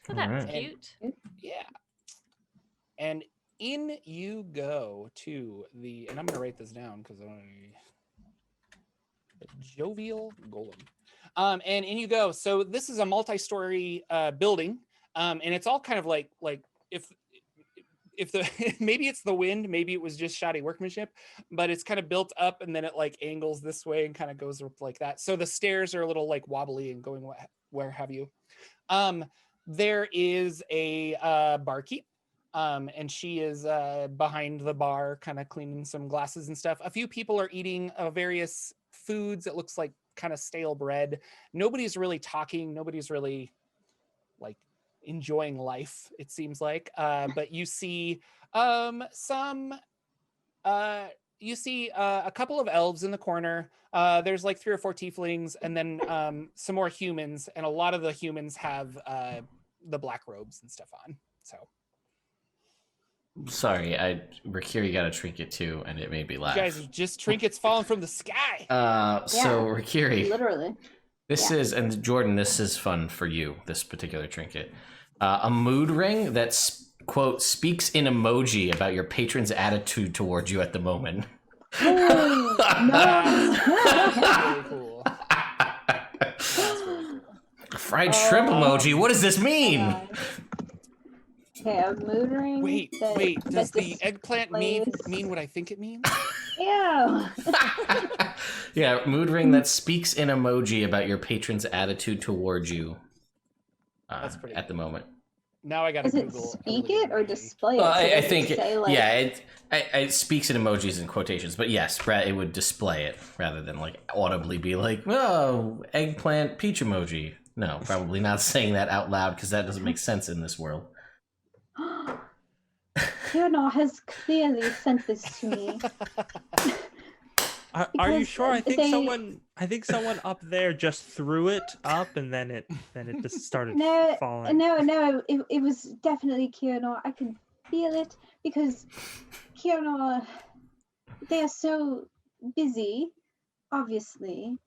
Oh, that's cute. Yeah. And in you go to and I'm gonna write this down because the Jovial Golem. And in you go. So this is a multi-story building, and it's all kind of like if the maybe it's the wind, maybe it was just shoddy workmanship, but it's kind of built up and then it like angles this way and kind of goes up like that. So the stairs are a little like wobbly and going where have you. There is a barkeep. And she is behind the bar, kind of cleaning some glasses and stuff. A few people are eating various foods. It looks like kind of stale bread. Nobody's really talking. Nobody's really like enjoying life, it seems like. But you see a couple of elves in the corner. There's like 3 or 4 tieflings, and then some more humans. And a lot of the humans have the black robes and stuff on. So. Sorry, Rikiri got a trinket too, and it made me laugh. You guys are just trinkets falling from the sky. So Rikiri, literally. This is, and Jordan, this is fun for you, this particular trinket. A mood ring that, quote, speaks in emoji about your patron's attitude towards you at the moment. Oh, nice. That's really cool. That's really cool. Fried shrimp emoji, what does this mean? Okay, a mood ring. Wait. Does the eggplant mean what I think it means? Ew. Yeah, mood ring that speaks in emoji about your patron's attitude towards you. That's pretty at the moment. Now I gotta Does it Google. speak it or display it? Well, So I does think, it say, like, it speaks in emojis and quotations, but yes, it would display it rather than like audibly be like, oh, eggplant peach emoji. No, probably not saying that out loud because that doesn't make sense in this world. Kiernar has clearly sent this to me. Are you Because sure? I think they- someone up there just threw it up, and then it just started falling. No, it was definitely Kiernar. I can feel it because Kiernar, they are so busy, obviously,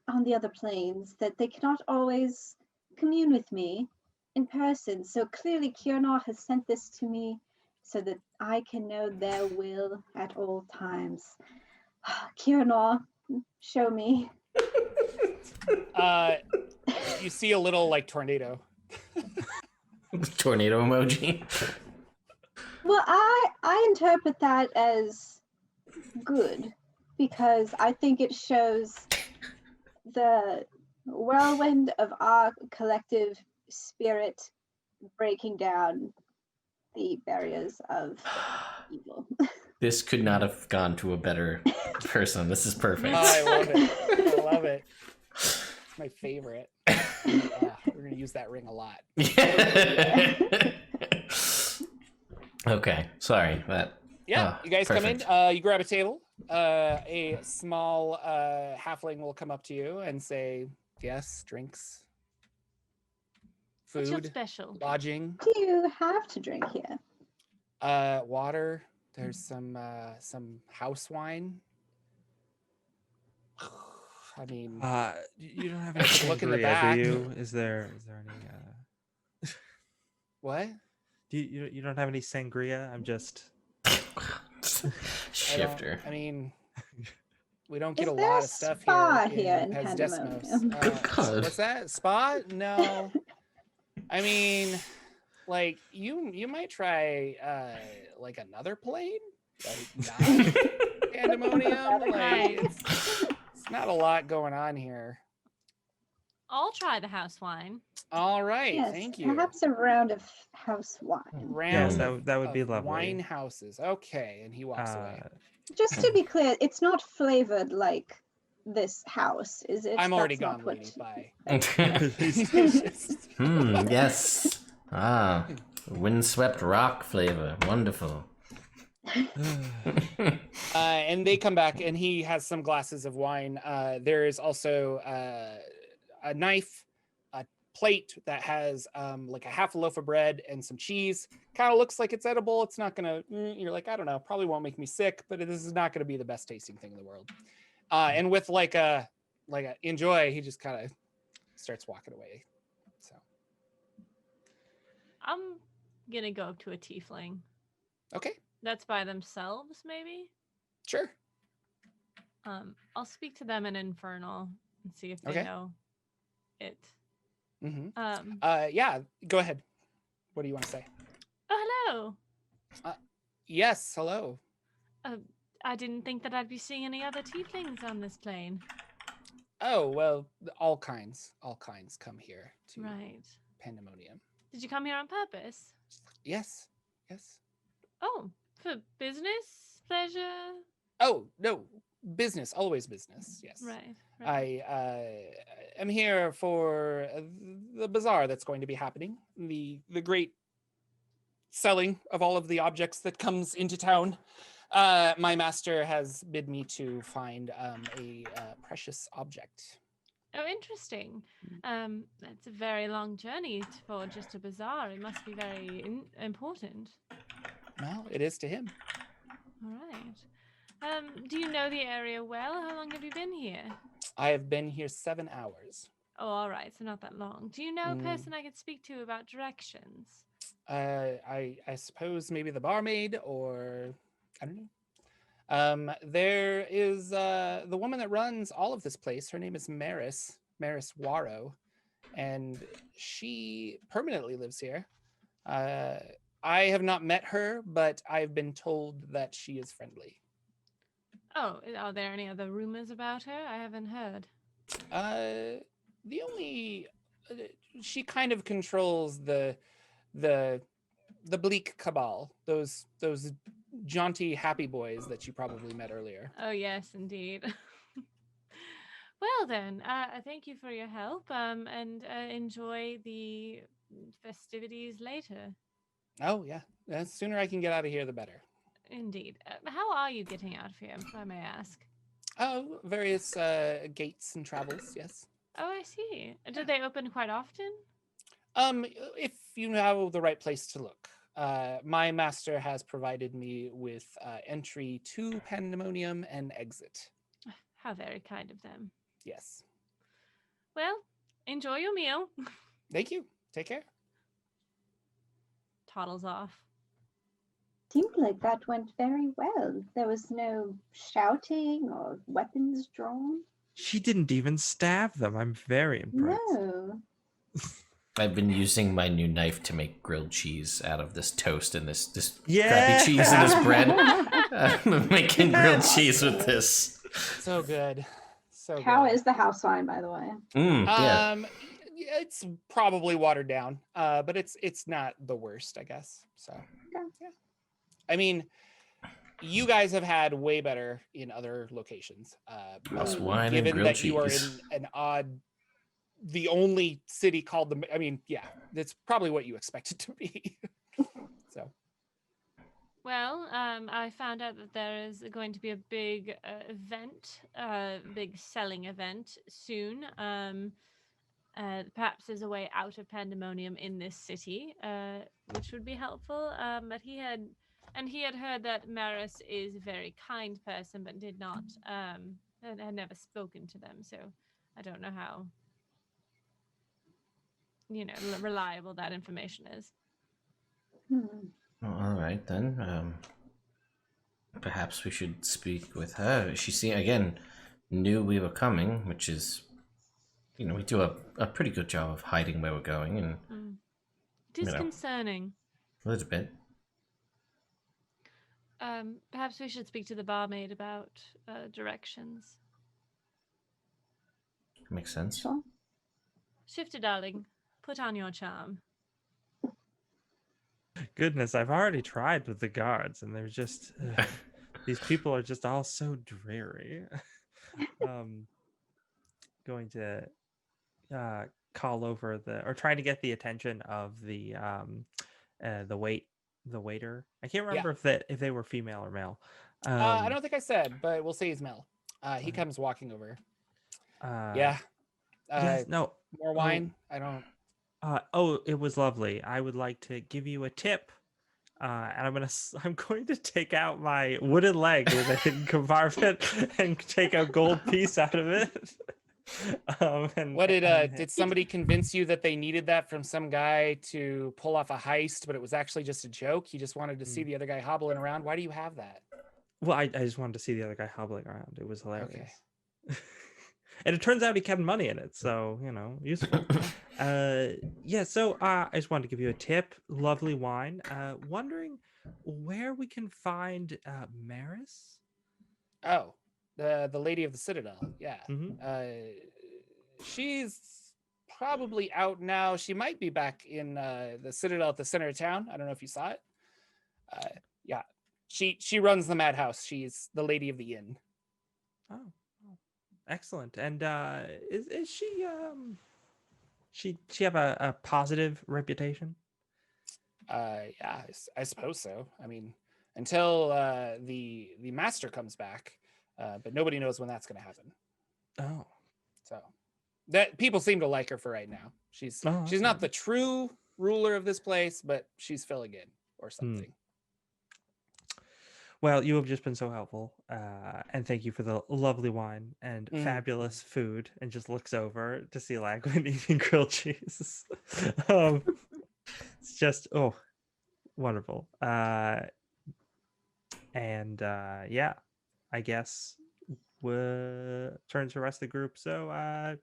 on the other planes that they cannot always commune with me in person. So clearly Kiernar has sent this to me so that I can know their will at all times. Kiernar, show me. You see a little like tornado. Tornado emoji. Well, I interpret that as good because I think it shows the whirlwind of our collective spirit breaking down the barriers of evil. This could not have gone to a better person. This is perfect. Oh, I love it. I love it. It's my favorite. We're gonna use that ring a lot. Okay, sorry. Yeah, you guys perfect. come in. You grab a table. A small halfling will come up to you and say, "Yes, drinks, What's your food, special? lodging, Do you have to drink here? water. There's some house wine. I mean, You don't have any Look in the sangria, back. do you? Is there any? what? You don't have any sangria? I'm just. Shifter. I mean, we don't get Is a there lot a of stuff spa here in Pez Pandemonium? Desmos. God. What's that? Spa? No. I mean, like you might try like another plane, like not Pandemonium. Like it's not a lot going on here. I'll try the house wine. All right, Yes, thank you. perhaps a round of house wine. Round Yes, that would be of lovely. wine houses. Okay, and he walks away. Just to be clear, it's not flavored like this house, is it? I'm already That's not gone, lady. Bye. Yes. Windswept rock flavor. Wonderful. And they come back, and he has some glasses of wine. There is also a knife, a plate that has like a half a loaf of bread and some cheese. Kind of looks like it's edible. It's not gonna. You're like, I don't know. Probably won't make me sick, but this is not gonna be the best tasting thing in the world. And with like a enjoy, he just kind of starts walking away. So I'm gonna go up to a tiefling. okay, That's by themselves, maybe. sure. I'll speak to them in Infernal and see if they Okay. know it. Mm-hmm. Yeah, go ahead. What do you want to say? Oh, hello. Yes, hello. I didn't think that I'd be seeing any other tieflings on this plane. Oh, well, all kinds come here to Right. Pandemonium. Did you come here on purpose? Yes. Oh, for business, pleasure? Oh, no, business, always business. Yes. Right. I am here for the bazaar that's going to be happening. The great selling of all of the objects that comes into town. My master has bid me to find a precious object. Oh, interesting. It's a very long journey for just a bazaar. It must be very important. Well, it is to him. All right. Do you know the area well? How long have you been here? I have been here 7 hours. Oh, all right. So not that long. Do you know a person I could speak to about directions? I suppose maybe the barmaid, or I don't know. There is the woman that runs all of this place. Her name is Maris Waro, and she permanently lives here. I have not met her, but I've been told that she is friendly. Oh, are there any other rumors about her? I haven't heard. The only she kind of controls the bleak cabal, those jaunty happy boys that you probably met earlier. Oh yes, indeed. Well then, thank you for your help. And enjoy the festivities later. Oh yeah, the sooner I can get out of here, the better. Indeed. How are you getting out of here, if I may ask? Oh, various gates and travels. Yes. Oh, I see. Do they open quite often? If you know the right place to look. My master has provided me with entry to Pandemonium and exit. How very kind of them. Yes. Well, enjoy your meal. Thank you. Take care. Toddles off. Seemed like that went very well. There was no shouting or weapons drawn. She didn't even stab them. I'm very impressed. No. I've been using my new knife to make grilled cheese out of this toast and this Yeah. crappy cheese and this bread. I'm making grilled cheese with this. So good. So How good. is the house wine, by the way? Yeah. It's probably watered down, but it's not the worst, I guess. So yeah. I mean, you guys have had way better in other locations. House but wine and given grilled that you are cheese. in the only city called I mean, yeah, that's probably what you expect it to be. So. Well, I found out that there is going to be a big event, big selling event soon. Perhaps there's a way out of Pandemonium in this city, which would be helpful. But he had heard that Maris is a very kind person, but did not had never spoken to them. So I don't know how reliable that information is. Well, all right then. Perhaps we should speak with her. She knew we were coming, which is, we do a pretty good job of hiding where we're going, and it is concerning. A little bit. Perhaps we should speak to the barmaid about directions. Makes sense. Sure. Shifter, darling, put on your charm. Goodness, I've already tried with the guards, and they're just these people are just all so dreary. Going to call over trying to get the attention of the waiter. I can't remember if they were female or male. I don't think I said, but we'll say he's male. He comes walking over. Yes, no. More wine? I don't. It was lovely. I would like to give you a tip. And I'm going to take out my wooden leg with a hidden compartment and take a gold piece out of it. What did somebody convince you that they needed that from some guy to pull off a heist, but it was actually just a joke? He just wanted to see the other guy hobbling around. Why do you have that? Well, I just wanted to see the other guy hobbling around. It was hilarious. Okay. And it turns out he kept money in it, so useful. So I just wanted to give you a tip. Lovely wine. Wondering where we can find Maris. Oh, the lady of the Citadel. Yeah. Mm-hmm. She's probably out now. She might be back in the Citadel at the center of town. I don't know if you saw it. Yeah. She runs the madhouse. She's the lady of the inn. Oh. Excellent. And is she have a positive reputation? Yeah, I suppose so. I mean, until the master comes back, but nobody knows when that's going to happen. Oh, so that people seem to like her for right now. She's not the true ruler of this place, but she's filling in or something. Well, you have just been so helpful, and thank you for the lovely wine and fabulous food. And just looks over to see Lagwin eating grilled cheese. It's just wonderful. I guess we'll turn to the rest of the group. So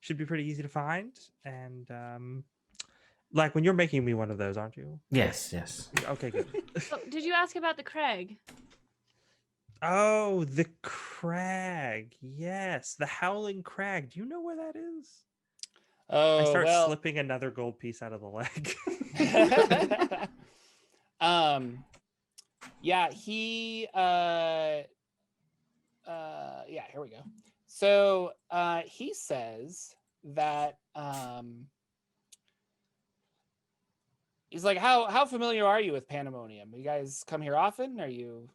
should be pretty easy to find, and Like when you're making me one of those, aren't you? Yes, yes. Okay, good. Oh, did you ask about the Craig? Oh, the crag. Yes, the Howling Crag. Do you know where that is? I Oh, start well. slipping another gold piece out of the leg. Yeah, he yeah, here we go. So he says that he's like, how familiar are you with Pandemonium? You guys come here often? Are you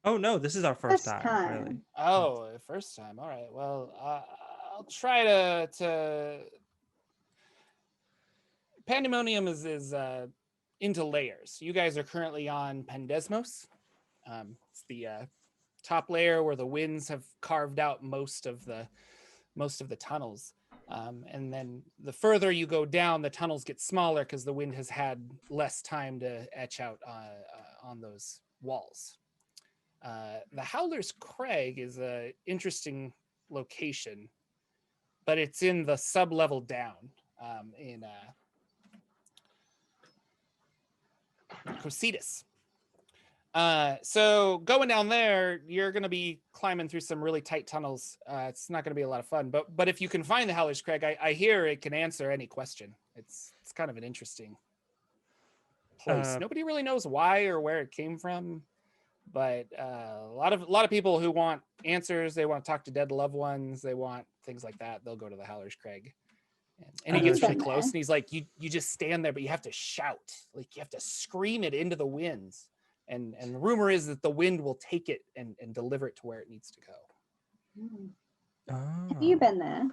Oh no, this is our first time, really. Oh, first time. All right. Well, I'll try to Pandemonium is into layers. You guys are currently on Pandesmos. It's the top layer where the winds have carved out most of the tunnels. And then the further you go down, the tunnels get smaller because the wind has had less time to etch out on those walls. The Howler's Craig is an interesting location, but it's in the sub-level down in Cocitas. So going down there, you're going to be climbing through some really tight tunnels. It's not going to be a lot of fun, but if you can find the Howler's Craig, I hear it can answer any question. It's kind of an interesting place. Nobody really knows why or where it came from, but a lot of people who want answers, they want to talk to dead loved ones, they want things like that. They'll go to the Howler's Craig. And he gets really close, and he's like, you just stand there, but you have to shout, like you have to scream it into the winds. And the rumor is that the wind will take it and deliver it to where it needs to go. Have you been there?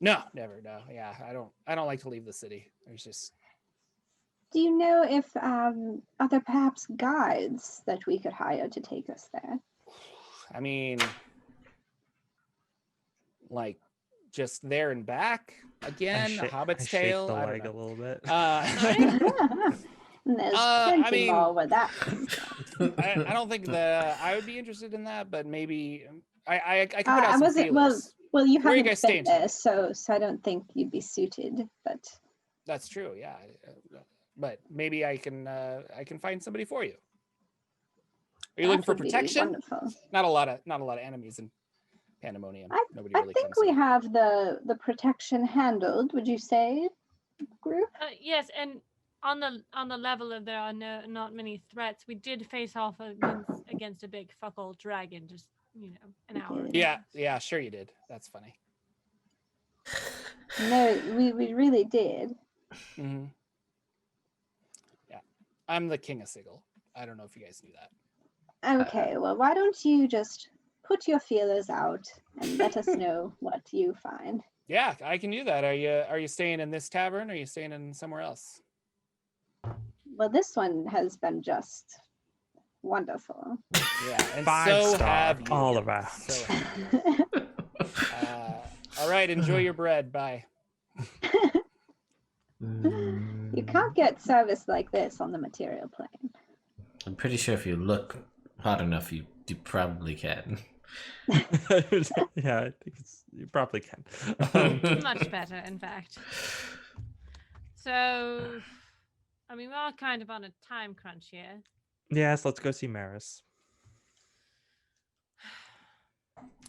No, never. No, yeah, I don't like to leave the city. There's just. Do you know if are there perhaps guides that we could hire to take us there? I mean, like just there and back again. A Hobbit's Tale. The leg a little bit. And there's plenty more where that. I don't think I would be interested in that, but maybe I could put out some feelers. Well, you haven't been there, so I don't think you'd be suited. But that's true, yeah. But maybe I can find somebody for you. Are you looking for protection? Wonderful. Not a lot of enemies in Pandemonium. Nobody really I think we have the protection handled. Would you say, group? Yes, and on the level of there are not many threats. We did face off against a big fuck old dragon just an hour ago. Yeah, sure you did. That's funny. No, we really did. Mm-hmm. Yeah, I'm the king of Sigil. I don't know if you guys knew that. Okay, well, why don't you just put your feelers out and let us know what you find? Yeah, I can do that. Are you staying in this tavern? Or are you staying in somewhere else? Well, this one has been just wonderful. Yeah, and 5-star have you. all around. All right, enjoy your bread. Bye. You can't get service like this on the material plane. I'm pretty sure if you look hard enough, you probably can. Yeah, I think you probably can. Much better, in fact. So, I mean, we're all kind of on a time crunch here. Yes, let's go see Maris.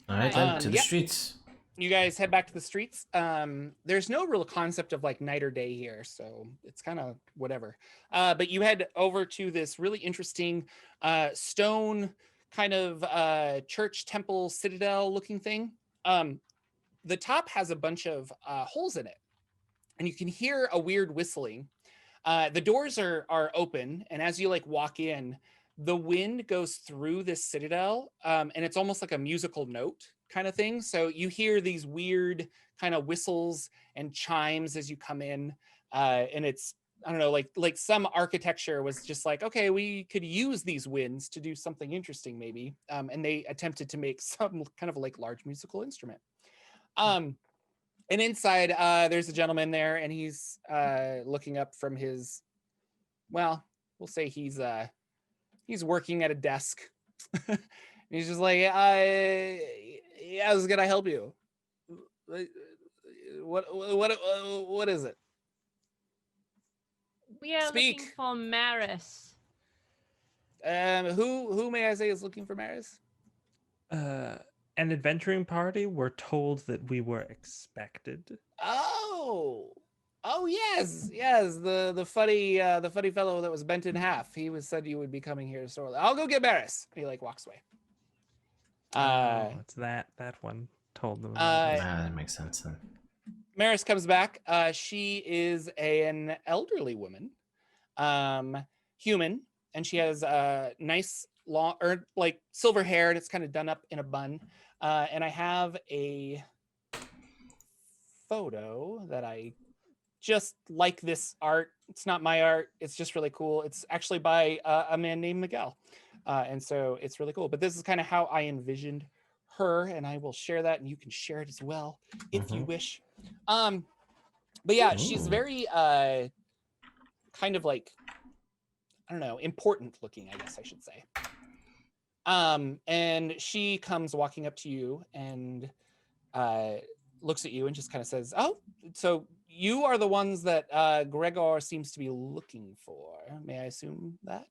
All right, then, to the streets. You guys head back to the streets. There's no real concept of like night or day here, so it's kind of whatever. But you head over to this really interesting stone kind of church, temple, citadel looking thing. The top has a bunch of holes in it, and you can hear a weird whistling. The doors are open, and as you like walk in, the wind goes through this citadel, and it's almost like a musical note kind of thing. So you hear these weird kind of whistles and chimes as you come in, and it's, I don't know, like some architecture was just like, okay, we could use these winds to do something interesting maybe, and they attempted to make some kind of like large musical instrument. And inside, there's a gentleman there, and he's looking up from his, well, we'll say he's working at a desk. He's just like, yeah, how can I help you? What is it? We are Speak. looking for Maris. Who may I say is looking for Maris? An adventuring party. We're told that we were expected. Oh yes, the funny fellow that was bent in half. He said you would be coming here shortly. I'll go get Maris. He like walks away. It's that one told them. That makes sense then. Maris comes back. She is an elderly woman, human, and she has nice long or like silver hair, and it's kind of done up in a bun. And I have a photo that I just like this art. It's not my art. It's just really cool. It's actually by a man named Miguel. And so it's really cool. But this is kind of how I envisioned her, and I will share that, and you can share it as well if you wish. But yeah, she's very kind of like, I don't know, important looking, I guess I should say. And she comes walking up to you and looks at you and just kind of says, "Oh, so you are the ones that Gregor seems to be looking for. May I assume that?"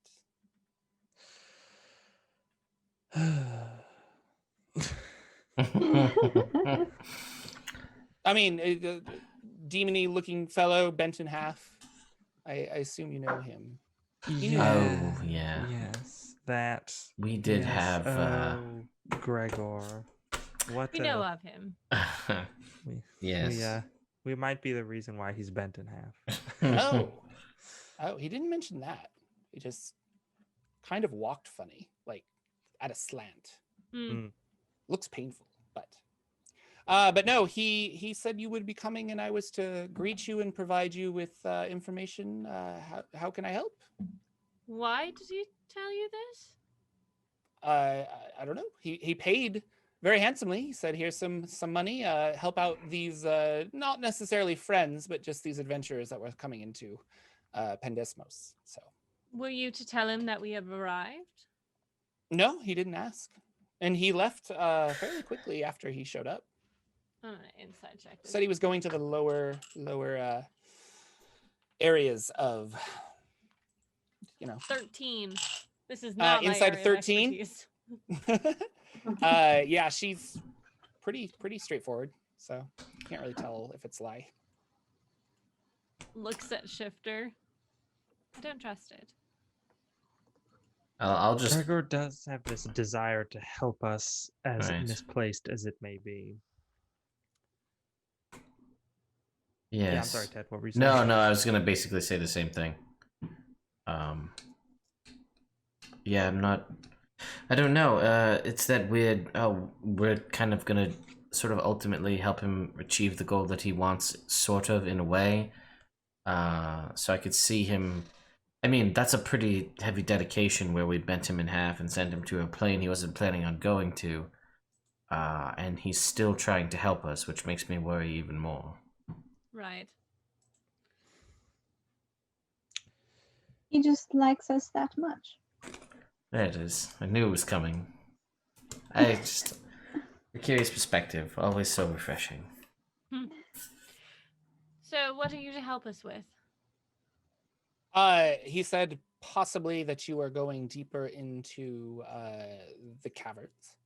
I mean, demony looking fellow bent in half. I assume you know him. Oh, yeah. Yes, that. We did have Gregor. What? We know of him. Yes. We might be the reason why he's bent in half. Oh, he didn't mention that. He just kind of walked funny, like at a slant. Looks painful, but no, he said you would be coming, and I was to greet you and provide you with information. How can I help? Why did he tell you this? I don't know. He paid very handsomely. He said, "Here's some money. Help out these not necessarily friends, but just these adventurers that were coming into Pandesmos." So, were you to tell him that we have arrived? No, he didn't ask, and he left fairly quickly after he showed up. Inside check. Said he was going to the lower areas of, 13. This is not my inside area 13. Of expertise. Yeah, she's pretty straightforward, so can't really tell if it's lie. Looks at Shifter. I don't trust it. I'll just. Gregor does have this desire to help us, as Right. misplaced as it may be. Yes. Yeah, I'm sorry, Ted. What were you saying? No, I was gonna basically say the same thing. Yeah, I'm not. I don't know. It's that weird. We're kind of gonna sort of ultimately help him achieve the goal that he wants, sort of in a way. So I could see him. I mean, that's a pretty heavy dedication where we bent him in half and sent him to a plane he wasn't planning on going to. And he's still trying to help us, which makes me worry even more. Right. He just likes us that much. There it is. I knew it was coming. A curious perspective, always so refreshing. So, what are you to help us with? He said possibly that you are going deeper into the caverns.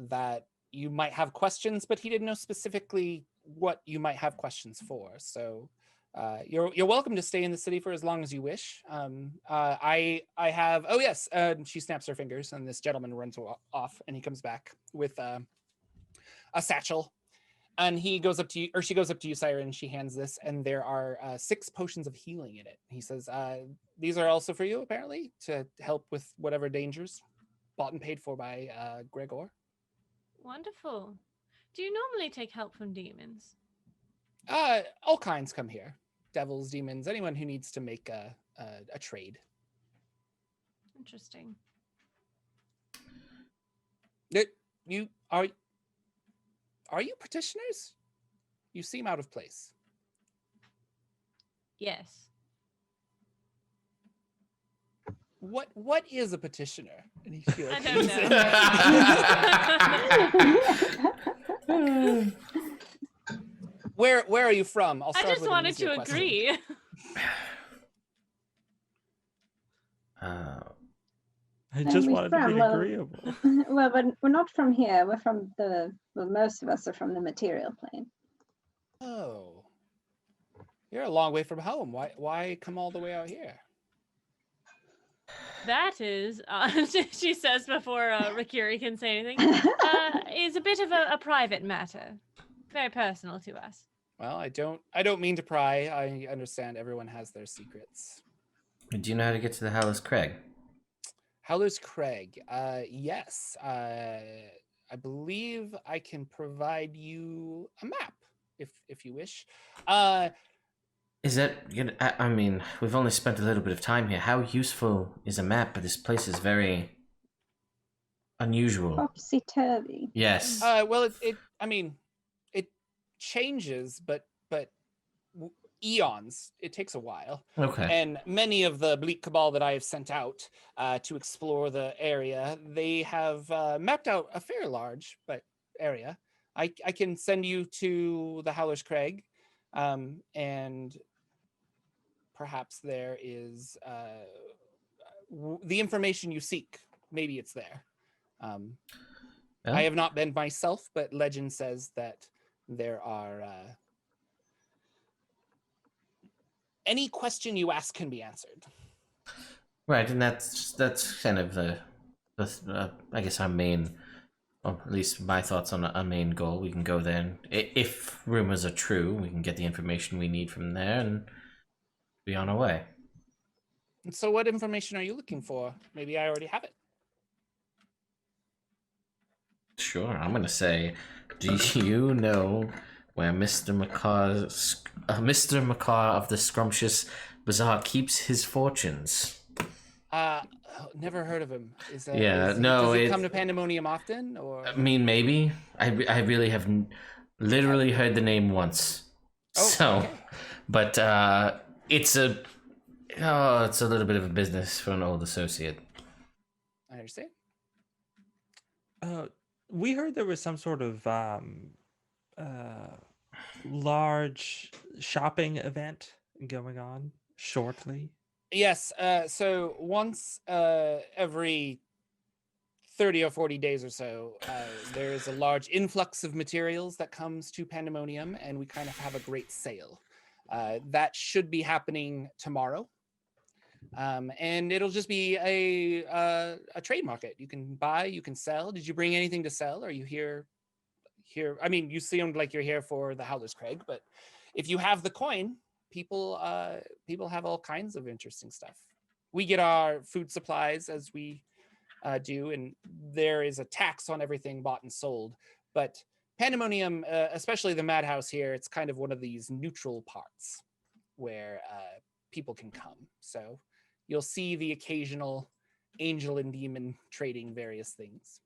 That you might have questions, but he didn't know specifically what you might have questions for. So you're welcome to stay in the city for as long as you wish. I have. Oh yes, she snaps her fingers, and this gentleman runs off, and he comes back with a satchel. And he goes up to you, or she goes up to you, Siren, and she hands this, and there are 6 potions of healing in it. He says, these are also for you, apparently, to help with whatever dangers, bought and paid for by Gregor. Wonderful. Do you normally take help from demons? All kinds come here. Devils, demons, anyone who needs to make a trade. Interesting. Are you petitioners? You seem out of place. Yes. What is a petitioner? And he feels I don't know. Where are you from? I just wanted to agree. I just wanted to be agreeable. Well, but we're not from here. We're from most of us are from the material plane. Oh. You're a long way from home. Why come all the way out here? That is, she says before Rikiri can say anything, is a bit of a private matter. Very personal to us. Well, I don't mean to pry. I understand everyone has their secrets. Do you know how to get to the Howler's Craig? Howler's Craig. Yes. I believe I can provide you a map if you wish. Is that? I mean, we've only spent a little bit of time here. How useful is a map? This place is very unusual. Topsy-turvy. Yes. Well, it changes, but eons. It takes a while. Okay. And many of the Bleak Cabal that I have sent out to explore the area, they have mapped out a fair large area. I can send you to the Howler's Craig, and perhaps there is the information you seek. Maybe it's there. I have not been myself, but legend says that there are... any question you ask can be answered. Right, and that's kind of I guess our main, or at least my thoughts on our main goal. We can go there, and if rumors are true, we can get the information we need from there and be on our way. And so what information are you looking for? Maybe I already have it. Sure, I'm going to say, do you know where Mr. Macaw of the Scrumptious Bazaar keeps his fortunes? Never heard of him. Does he come to Pandemonium often? Or I mean, maybe. I really have literally heard the name once. Okay. But it's a little bit of a business for an old associate. I understand. We heard there was some sort of large shopping event going on shortly. Yes. So once every 30 or 40 days or so, there is a large influx of materials that comes to Pandemonium, and we kind of have a great sale. That should be happening tomorrow. And it'll just be a trade market. You can buy, you can sell. Did you bring anything to sell? Are you here? I mean, you seemed like you're here for the Howler's Craig, but if you have the coin, people have all kinds of interesting stuff. We get our food supplies as we do, and there is a tax on everything bought and sold. But Pandemonium, especially the Madhouse here, it's kind of one of these neutral parts where people can come. So you'll see the occasional angel and demon trading various things.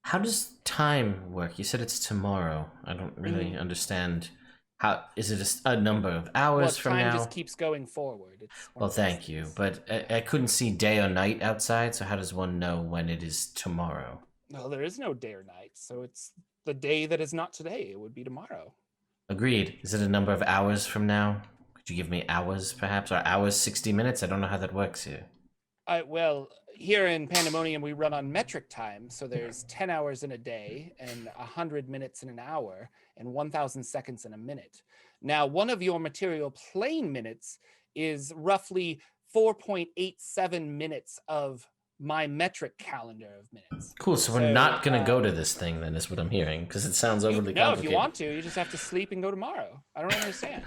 How does time work? You said it's tomorrow. I don't really understand. How is it a number of hours from now? Time just keeps going forward. Well, thank you, but I couldn't see day or night outside, so how does one know when it is tomorrow? No, there is no day or night, so it's the day that is not today. It would be tomorrow. Agreed. Is it a number of hours from now? Could you give me hours, perhaps? Or hours, 60 minutes? I don't know how that works here. Well, here in Pandemonium, we run on metric time, so there's 10 hours in a day, and 100 minutes in an hour, and 1,000 seconds in a minute. Now, one of your material plane minutes is roughly 4.87 minutes of my metric calendar of minutes. Cool, so we're not going to go to this thing, then, is what I'm hearing, because it sounds overly complicated. No, if you want to, you just have to sleep and go tomorrow. I don't understand.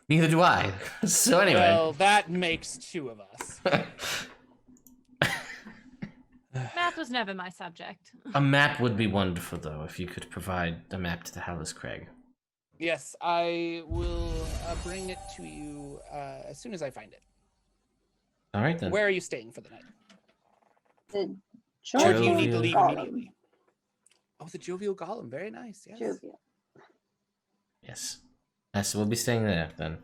Neither do I. So anyway. Well, that makes two of us. Math was never my subject. A map would be wonderful, though, if you could provide a map to the Howler's Craig. Yes, I will bring it to you as soon as I find it. All right, then. Where are you staying for the night? The Or do you need to leave Golem. immediately? Oh, the Jovial Golem. Very nice. Yes. Jovial. Yes. So we'll be staying there, then.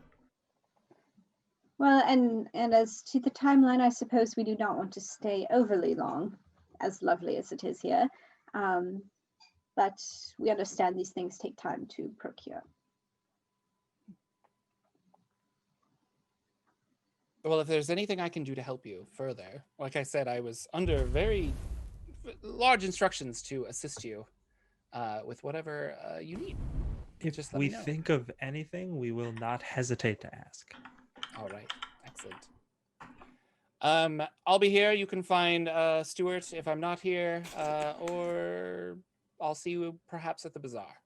Well, and as to the timeline, I suppose we do not want to stay overly long, as lovely as it is here. But we understand these things take time to procure. Well, if there's anything I can do to help you further, like I said, I was under very large instructions to assist you with whatever you need. If Just let we me know. think of anything, we will not hesitate to ask. All right, excellent. I'll be here. You can find Stuart if I'm not here, or I'll see you perhaps at the bazaar.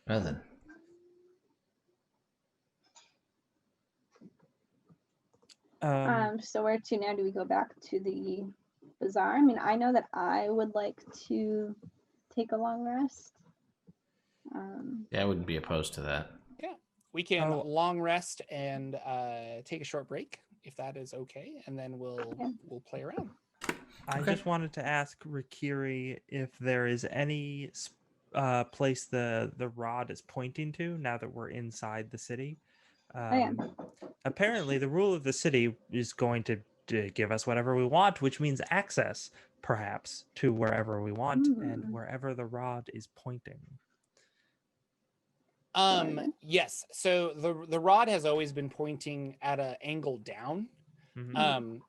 Well then. So where to now? Do we go back to the bazaar? I mean, I know that I would like to take a long rest. Yeah, I wouldn't be opposed to that. Yeah, we can long rest and take a short break if that is okay, and then we'll play around. I just wanted to ask Rikiri if there is any place the rod is pointing to now that we're inside the city. Apparently, the rule of the city is going to give us whatever we want, which means access, perhaps, to wherever we want and wherever the rod is pointing. Yes. So the rod has always been pointing at an angle down.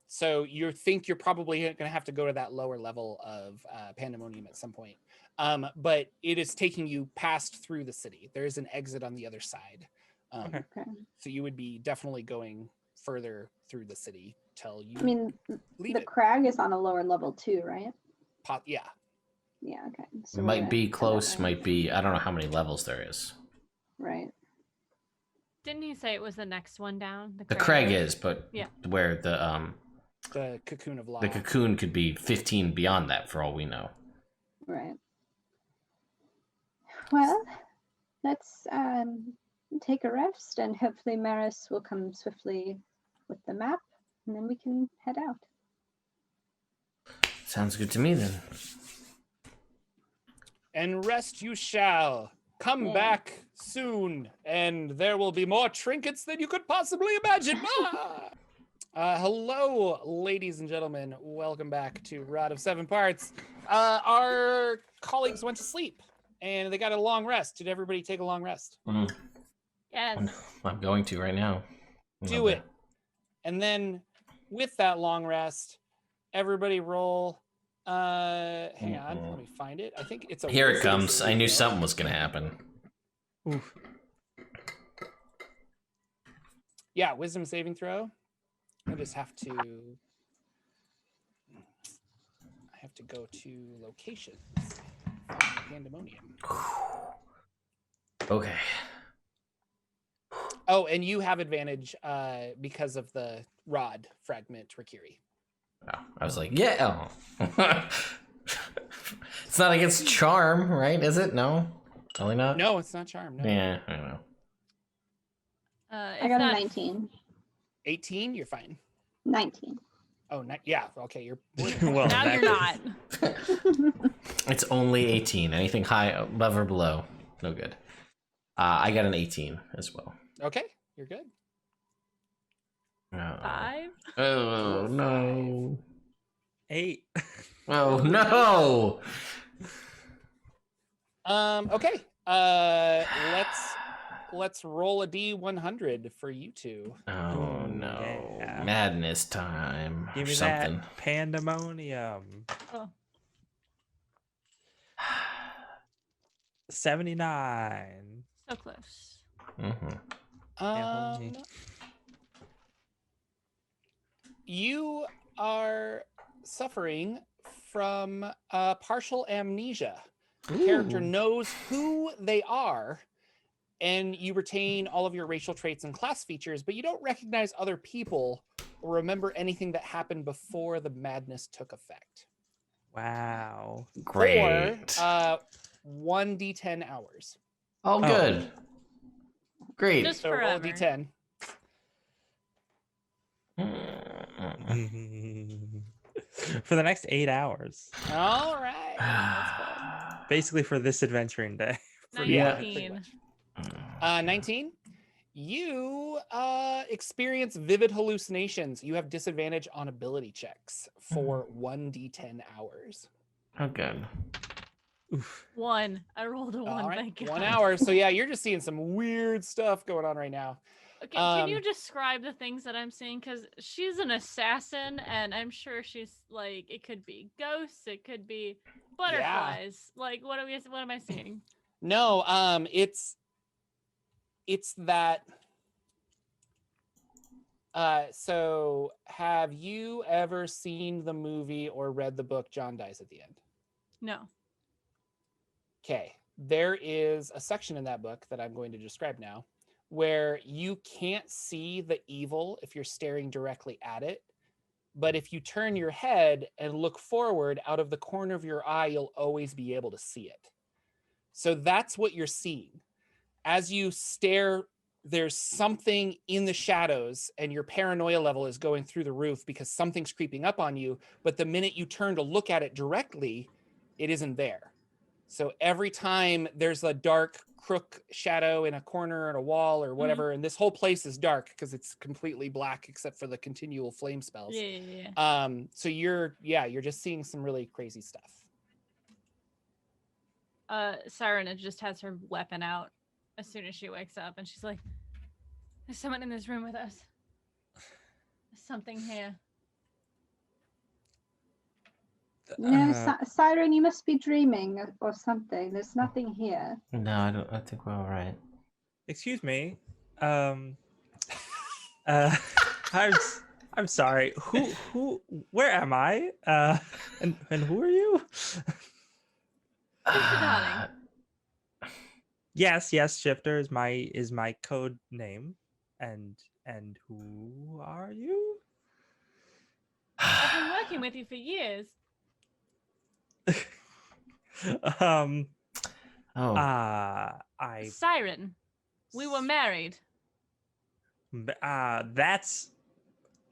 So you think you're probably going to have to go to that lower level of Pandemonium at some point. But it is taking you past through the city. There is an exit on the other side. Okay. So you would be definitely going further through the city till you. I mean, the crag is on a lower level too, right? Yeah. Yeah. Okay. So Might be close. Might be. I don't know how many levels there is. Right. Didn't he say it was the next one down? The Craig is, but yeah, where the cocoon of law. The cocoon could be 15 beyond that for all we know. Right. Well, let's take a rest, and hopefully Maris will come swiftly with the map, and then we can head out. Sounds good to me then. And rest you shall. Come back soon, and there will be more trinkets than you could possibly imagine. Hello, ladies and gentlemen. Welcome back to Rod of Seven Parts. Our colleagues went to sleep, and they got a long rest. Did everybody take a long rest? Yes. I'm going to right now. Do it. And then with that long rest, everybody roll. Hang on, let me find it. I think it's a Here it comes. I knew something was gonna happen. Oof. Yeah, wisdom saving throw. I just have to go to locations. Pandemonium. Okay. Oh, and you have advantage because of the rod fragment, Rikiri. Oh, I was like, yeah. Oh. It's not against charm, right? Is it? No, totally not. No, it's not charm. No. Yeah, I don't know. I got a 19. 18, you're fine. 19. Oh, yeah. Okay, you're. Well, now you're not. It's only 18. Anything high above or below, no good. I got an 18 as well. Okay, you're good. 5. Oh no. 8. Oh no. Okay. Let's roll a D100 for you two. Oh no. Yeah. Madness time. Give me something. that Pandemonium. Oh. 79. So close. You are suffering from partial amnesia. The character knows who they are, and you retain all of your racial traits and class features, but you don't recognize other people or remember anything that happened before the madness took effect. Wow. Great. For 1d10 hours. Oh, good. Great. Just So roll a forever. d10. For the next 8 hours. All right. That's fun. Basically for this adventuring day. Yeah, 19. pretty much. 19. You experience vivid hallucinations. You have disadvantage on ability checks for 1d10 hours. Oh, good. Oof. 1. I rolled a 1. All right, Thank you. 1 hour. So yeah, you're just seeing some weird stuff going on right now. Okay, can you describe the things that I'm seeing? Because she's an assassin, and I'm sure she's like, it could be ghosts, it could be butterflies. Yeah. Like, what am I seeing? No, it's that. So have you ever seen the movie or read the book John Dies at the End? No. Okay, there is a section in that book that I'm going to describe now where you can't see the evil if you're staring directly at it. But if you turn your head and look forward out of the corner of your eye, you'll always be able to see it. So that's what you're seeing. As you stare, there's something in the shadows and your paranoia level is going through the roof because something's creeping up on you. But the minute you turn to look at it directly, it isn't there. So every time there's a dark crook shadow in a corner and a wall or whatever, and this whole place is dark because it's completely black except for the continual flame spells. Yeah. So you're just seeing some really crazy stuff. Siren just has her weapon out as soon as she wakes up, and she's like, "There's someone in this room with us. There's something here." No, Siren, you must be dreaming or something. There's nothing here. No, I think we're all right. Excuse me. I'm sorry. Who? Where am I? And who are you? Darling. Yes, Shifter is my code name. And who are you? I've been working with you for years. Siren. We were married. That's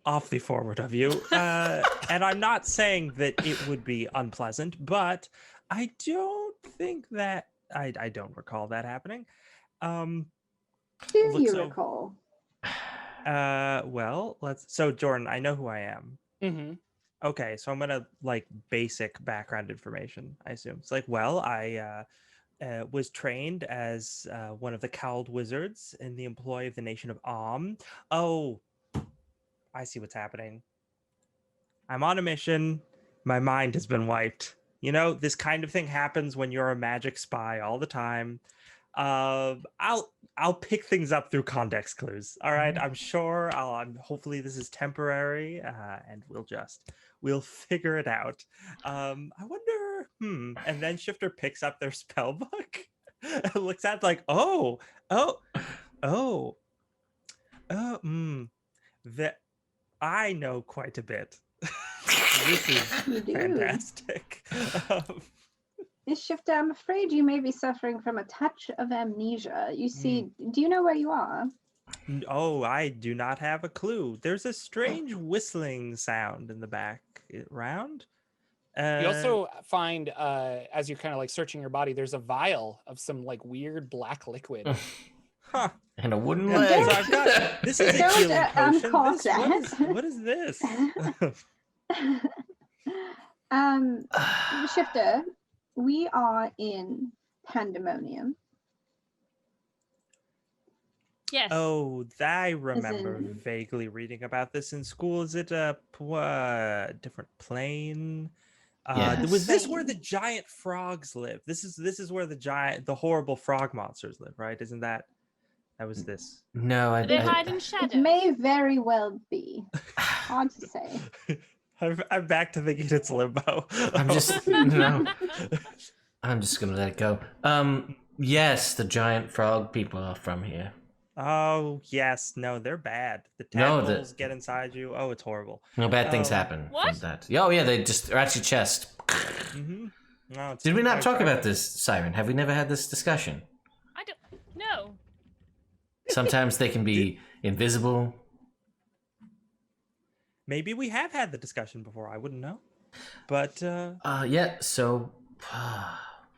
awfully forward of you. And I'm not saying that it would be unpleasant, but I don't think that I don't recall that happening. Do you recall? Well, so Jordan, I know who I am. Mm-hmm. Okay, so I'm gonna like basic background information, I assume. It's like, well, I was trained as one of the cowled wizards in the employ of the nation of Oh, I see what's happening. I'm on a mission. My mind has been wiped. You know, this kind of thing happens when you're a magic spy all the time. I'll pick things up through context clues. All right, I'm sure. Hopefully this is temporary, and we'll figure it out. I wonder. And then Shifter picks up their spell book, and looks at it like, that I know quite a bit. This is fantastic. Shifter, I'm afraid you may be suffering from a touch of amnesia. You see, do you know where you are? Oh, I do not have a clue. There's a strange whistling sound in the background. You also find, as you're kind of like searching your body, there's a vial of some like weird black liquid. Huh. And a wooden leg. So I've got, this is a healing potion. What is this? Shifter, we are in Pandemonium. Yes. Oh, I remember vaguely reading about this in school. Is it a different plane? Yes. Was this where the giant frogs live? This is where the horrible frog monsters live, right? Isn't that was this? No, they hide in shadows. It may very well be. Hard to say. I'm back to thinking it's Limbo. I'm just gonna let it go. Yes, the giant frog people are from here. Oh yes, no, they're bad. The tadpoles get inside you. Oh, it's horrible. No bad things happen from that. Oh yeah, they just are at your chest. No, did we not talk about this, Siren? Have we never had this discussion? I don't know. Sometimes they can be invisible. Maybe we have had the discussion before. I wouldn't know. But yeah, so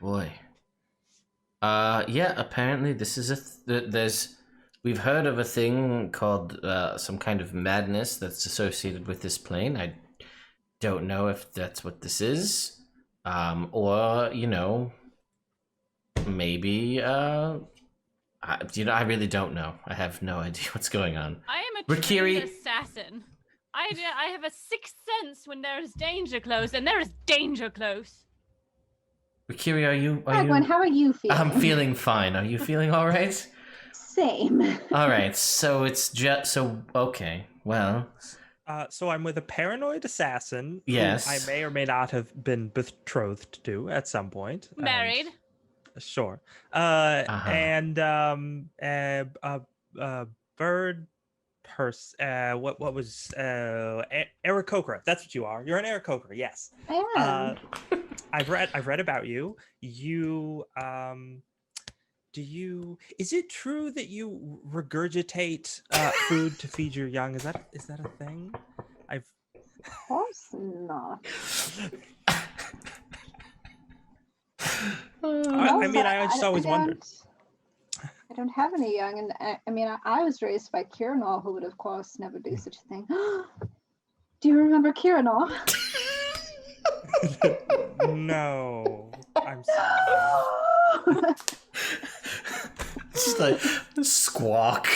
boy. Yeah, apparently this is we've heard of a thing called some kind of madness that's associated with this plane. I don't know if that's what this is. Or, maybe I really don't know. I have no idea what's going on. I am a Rikiri- trained assassin. I have a sixth sense when there is danger close, and there is danger close. Rikiri, are you? Edwin, how are you feeling? I'm feeling fine. Are you feeling all right? Same. All right. So it's just okay. Well. So I'm with a paranoid assassin. Yes. Who I may or may not have been betrothed to at some point. Married. Sure. Uh-huh. And bird person. What was Aarakocra? That's what you are. You're an Aarakocra. Yes. I am. I've read about you. You is it true that you regurgitate food to feed your young? Is that a thing? Of course not. I just always wondered. I don't have any young, and I was raised by Kiranor, who would of course never do such a thing. Do you remember Kiranor? No, I'm sorry. Just like squawk.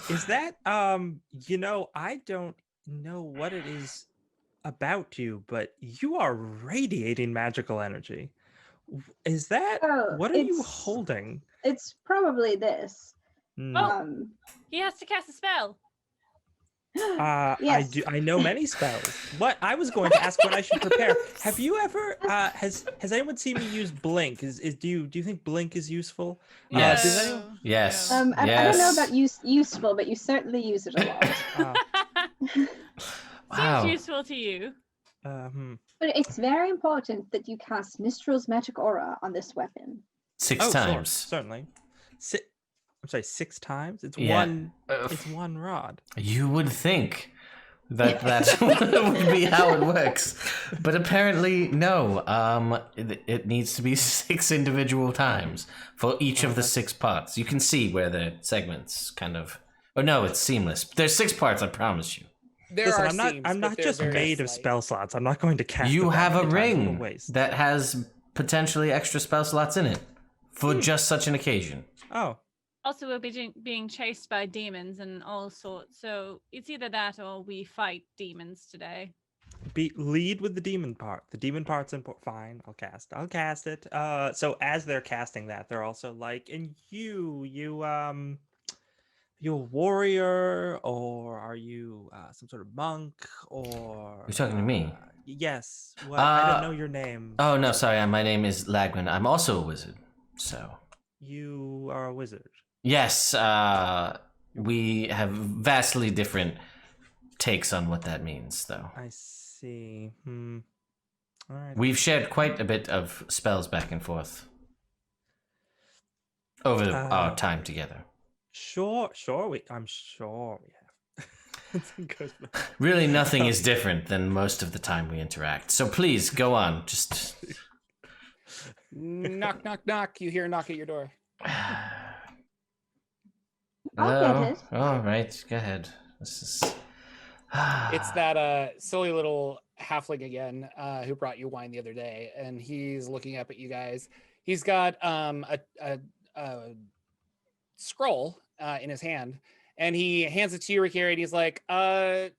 Is that I don't know what it is about you, but you are radiating magical energy. Is that what are you holding? It's probably this. He has to cast a spell. Yes. I know many spells. What I was going to ask what I should prepare. Have you ever has anyone seen me use blink? Do you think blink is useful? Yes. Does anyone... Yes. I don't know about useful, but you certainly use it a lot. Wow. Seems useful to you. But it's very important that you cast Mistral's magic aura on this weapon. 6 times. Sure, certainly. I'm sorry, 6 times? It's Yeah. it's one rod. You would think that would be how it works, but apparently no. It needs to be 6 individual times for each of the 6 parts. You can see where the segments kind of. Oh no, it's seamless. There's 6 parts. I promise you. Listen, I'm not just made of spell slots. I'm not going to cast. You have a ring waste. that has potentially extra spell slots in it for just such an occasion. Oh. Also, we'll be being chased by demons and all sorts, so it's either that or we fight demons today. Lead with the demon part. The demon part's important. Fine, I'll cast it. So as they're casting that, they're also like, and you a warrior, or are you some sort of monk, or You're talking to me? Yes. Well, I don't know your name. Oh no, sorry. My name is Lagman. I'm also a wizard. So you are a wizard. Yes. We have vastly different takes on what that means, though. I see. All right. We've shared quite a bit of spells back and forth over our time together. Sure. I'm sure we have. Really, nothing is different than most of the time we interact. So please go on. Just knock, knock, knock. You hear a knock at your door. I'll get it. All right, go ahead. This is. It's that silly little halfling again who brought you wine the other day, and he's looking up at you guys. He's got a scroll in his hand, and he hands it to you, Rikiri, and he's like,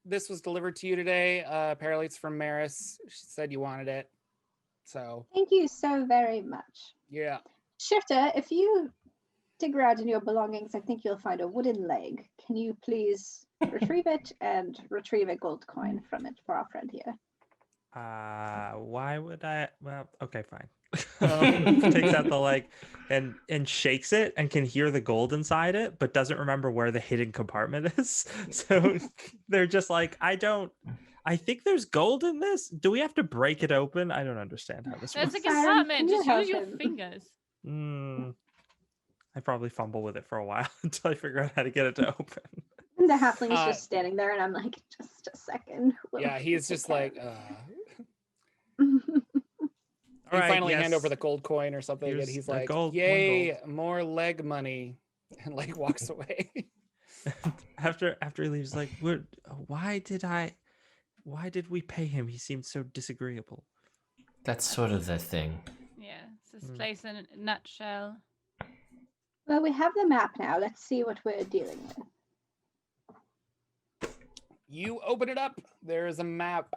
this was delivered to you today. Apparently it's from Maris. She said you wanted it. So thank you so very much. Yeah. Shifter, if you dig around in your belongings, I think you'll find a wooden leg. Can you please retrieve it and retrieve a gold coin from it for our friend here? Why would I? Well, okay, fine. Takes out the leg and shakes it and can hear the gold inside it, but doesn't remember where the hidden compartment is. So they're just like, I think there's gold in this. Do we have to break it open? I don't understand how this There's works. a compartment. Just use your fingers. I probably fumble with it for a while until I figure out how to get it to open. And the halfling is just standing there, and I'm like, just a second. Yeah, he's just like, All right, finally hand over the gold coin or something, and he's like, yay, more leg money, and like walks away. after he leaves, like, why did we pay him? He seemed so disagreeable. That's sort of the thing. Yeah, it's a this place in a nutshell? Well, we have the map now. Let's see what we're dealing with. You open it up. There is a map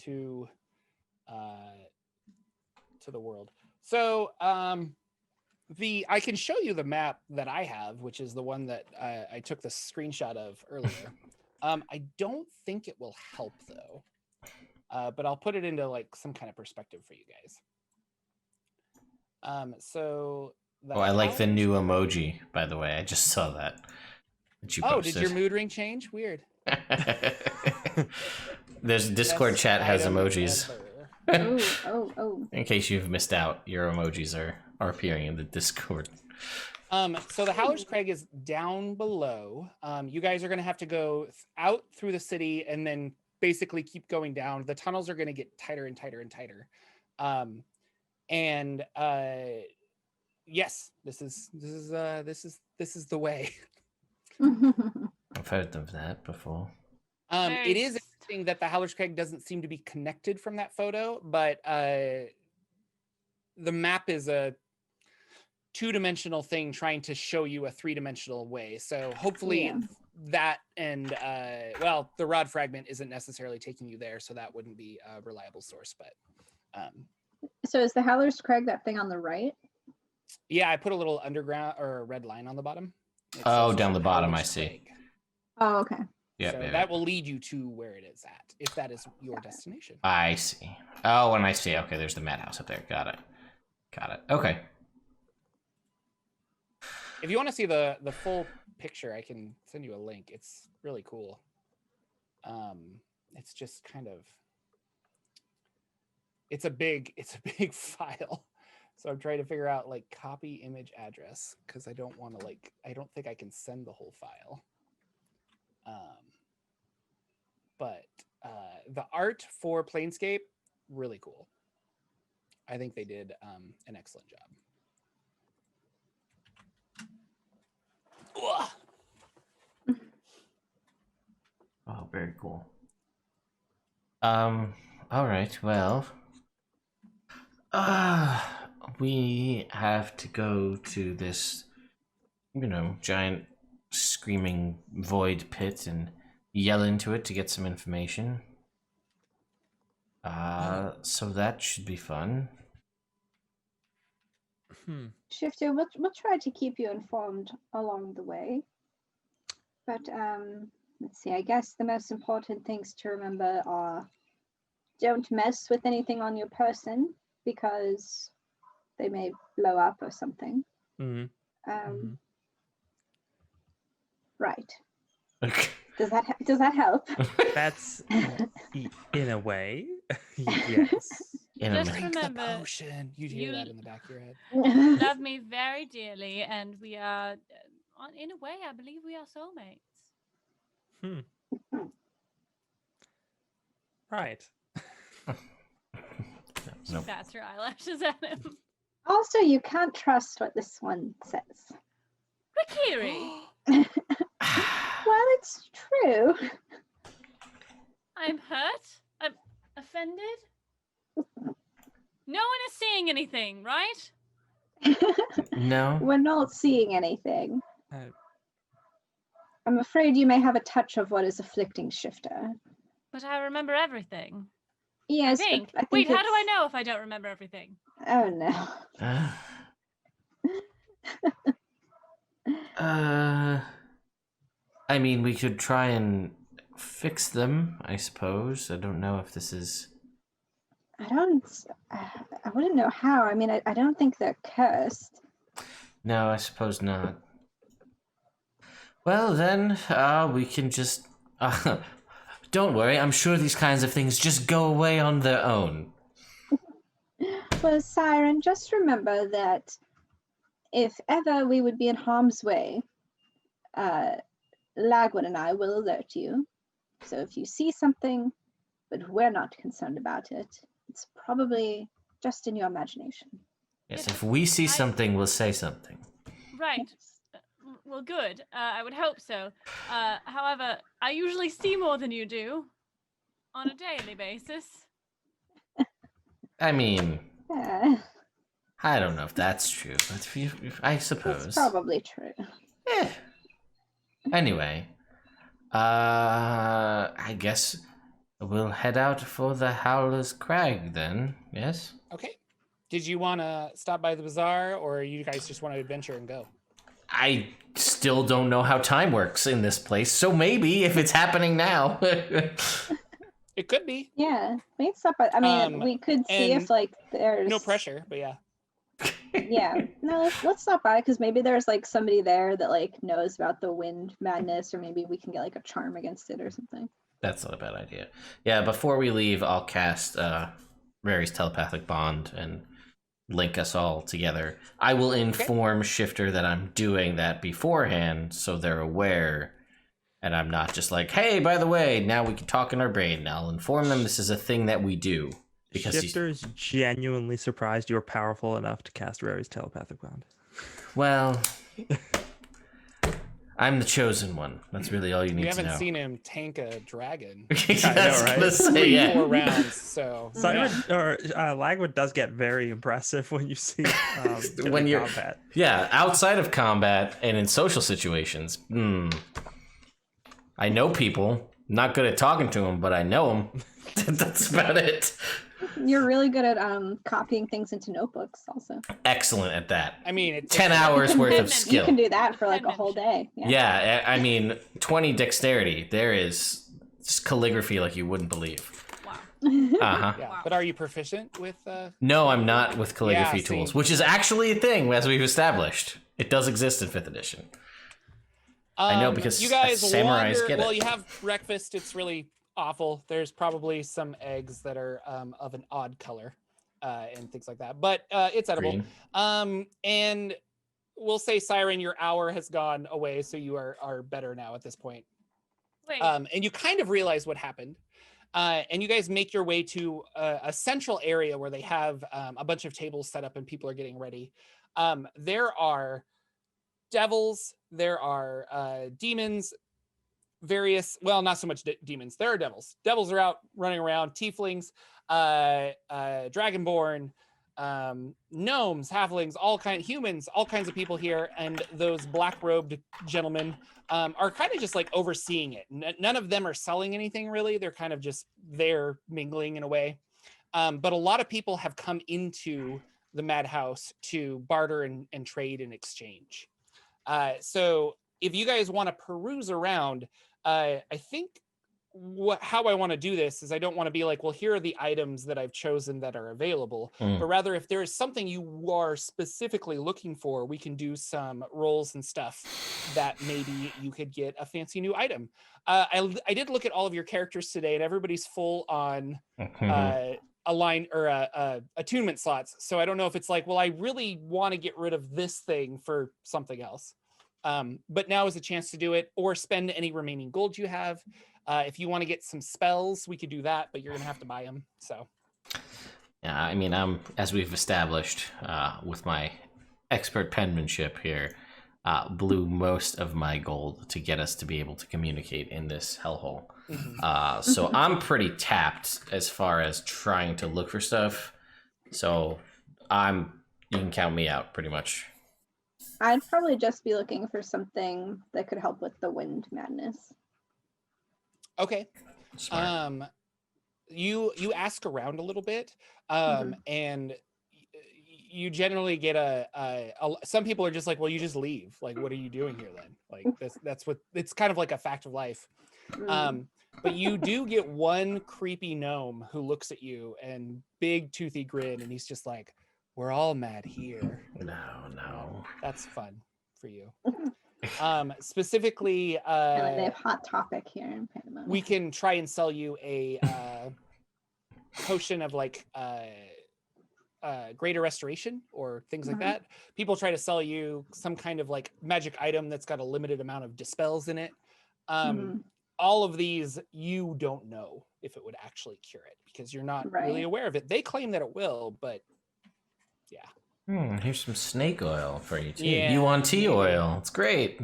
to the world. So I can show you the map that I have, which is the one that I took the screenshot of earlier. I don't think it will help though, but I'll put it into like some kind of perspective for you guys. So. I like the new emoji, by the way. I just saw that you posted. Did your mood ring change? Weird. There's Discord chat has emojis. Oh. In case you've missed out, your emojis are appearing in the Discord. So the Howler's Craig is down below. You guys are going to have to go out through the city and then basically keep going down. The tunnels are going to get tighter and tighter and tighter. Yes, this is the way. I've heard of that before. It is interesting that the Howler's Craig doesn't seem to be connected from that photo, but the map is a two-dimensional thing trying to show you a three-dimensional way. So hopefully that and the rod fragment isn't necessarily taking you there, so that wouldn't be a reliable source. But so is the Howler's Craig that thing on the right? Yeah, I put a little underground or a red line on the bottom. Down the bottom, I see. Craig. Oh, okay. Yeah, so that will lead you to where it is at, if that is your destination. I see. Oh, and I see. Okay, there's the madhouse up there. Got it. Okay. If you want to see the full picture, I can send you a link. It's really cool. It's just kind of it's a big file. So I'm trying to figure out like copy image address because I don't want to I don't think I can send the whole file. But the art for Planescape, really cool. I think they did an excellent job. Oh, very cool. All right, well. We have to go to this, giant screaming void pit and yell into it to get some information. So that should be fun. Shifter, we'll try to keep you informed along the way. But let's see, I guess the most important things to remember are don't mess with anything on your person because they may blow up or something. Right. Okay. Does that help? That's in a way, yes. Just Drink remember, the potion. You hear that in the back of your head. love me very dearly, and we are, in a way, I believe we are soulmates. Right. She bats her eyelashes at him. Also, you can't trust what this one says. Rikiri! Well, it's true. I'm hurt. I'm offended. No one is seeing anything, right? No. We're not seeing anything. I'm afraid you may have a touch of what is afflicting Shifter. But I remember everything. Yes, I think. but Wait, how do I know if I don't remember everything? Oh no. I mean, we could try and fix them, I suppose. I don't know if this is... I wouldn't know how. I mean, I don't think they're cursed. No, I suppose not. Well, then, we can just... don't worry, I'm sure these kinds of things just go away on their own. Well, Siren, just remember that if ever we would be in harm's way, Lagwin and I will alert you. So if you see something, but we're not concerned about it, it's probably just in your imagination. Yes, if we see something, we'll say something. Right. Well, good. I would hope so. However, I usually see more than you do on a daily basis. I mean, Yeah. I don't know if that's true, but I suppose. It's probably true. Anyway, I guess we'll head out for the Howler's Crag then, yes? Okay. Did you want to stop by the bazaar, or you guys just want to adventure and go? I still don't know how time works in this place, so maybe if it's happening now. It could be. Yeah, we can stop by. I mean, we could see if like there's no pressure, but yeah. Yeah, no, let's stop by because maybe there's like somebody there that like knows about the wind madness, or maybe we can get like a charm against it or something. That's not a bad idea. Yeah, before we leave, I'll cast Rary's telepathic bond and link us all together. I will inform Shifter that I'm doing that beforehand so they're aware, and I'm not just like, hey, by the way, now we can talk in our brain. I'll inform them this is a thing that we do. Because Shifter is genuinely surprised you were powerful enough to cast Rary's telepathic bond. Well, I'm the chosen one. That's really all you need to know. You haven't seen him tank a dragon. I know, right? Say, 4 rounds, so... Lagwood does get very impressive when you see when you're combat. Yeah, outside of combat and in social situations. I know people. Not good at talking to them, but I know them. That's about it. You're really good at copying things into notebooks also. Excellent at that. I mean, it's 10 hours worth of skill. You can do that for like a whole day. Yeah, I mean, 20 dexterity. There is just calligraphy like you wouldn't believe. Wow. Uh-huh. Yeah. But are you proficient with... No, I'm not with calligraphy Yeah, tools, which is actually a thing, as we've established. It does exist in 5th edition. I know because you guys samurais wander, get it. well, you have breakfast. It's really awful. There's probably some eggs that are of an odd color and things like that, but it's edible. Green. And we'll say, Siren, your hour has gone away, so you are better now at this point. Wait. And you kind of realize what happened. And you guys make your way to a central area where they have a bunch of tables set up and people are getting ready. There are devils, there are demons, various, well, not so much demons, there are devils. Devils are out running around, tieflings, dragonborn, gnomes, halflings, humans, all kinds of people here, and those black-robed gentlemen are kind of just like overseeing it. None of them are selling anything really. They're kind of just there mingling in a way. But a lot of people have come into the madhouse to barter and trade and exchange. So if you guys want to peruse around, I think how I want to do this is I don't want to be like, well, here are the items that I've chosen that are available, but rather if there is something you are specifically looking for, we can do some rolls and stuff that maybe you could get a fancy new item. I did look at all of your characters today, and everybody's full on align or attunement slots. So I don't know if it's like, well, I really want to get rid of this thing for something else. But now is a chance to do it, or spend any remaining gold you have. If you want to get some spells, we could do that, but you're gonna have to buy them. So yeah, I mean, as we've established with my expert penmanship here, blew most of my gold to get us to be able to communicate in this hellhole. So I'm pretty tapped as far as trying to look for stuff. So you can count me out pretty much. I'd probably just be looking for something that could help with the wind madness. Okay. Smart. You ask around a little bit, and you generally get some people are just like, well, you just leave. Like, what are you doing here then? Like that's what it's kind of like a fact of life. But you do get one creepy gnome who looks at you and big toothy grin, and he's just like, we're all mad here. No. That's fun for you. Specifically, they have Hot Topic here in Pandemonium. We can try and sell you a potion of like greater restoration or things like that. People try to sell you some kind of like magic item that's got a limited amount of dispels in it. All of these, you don't know if it would actually cure it because you're not really aware of it. They claim that it will, but yeah. Here's some snake oil for you too. Yeah. Yuan tea oil. It's great.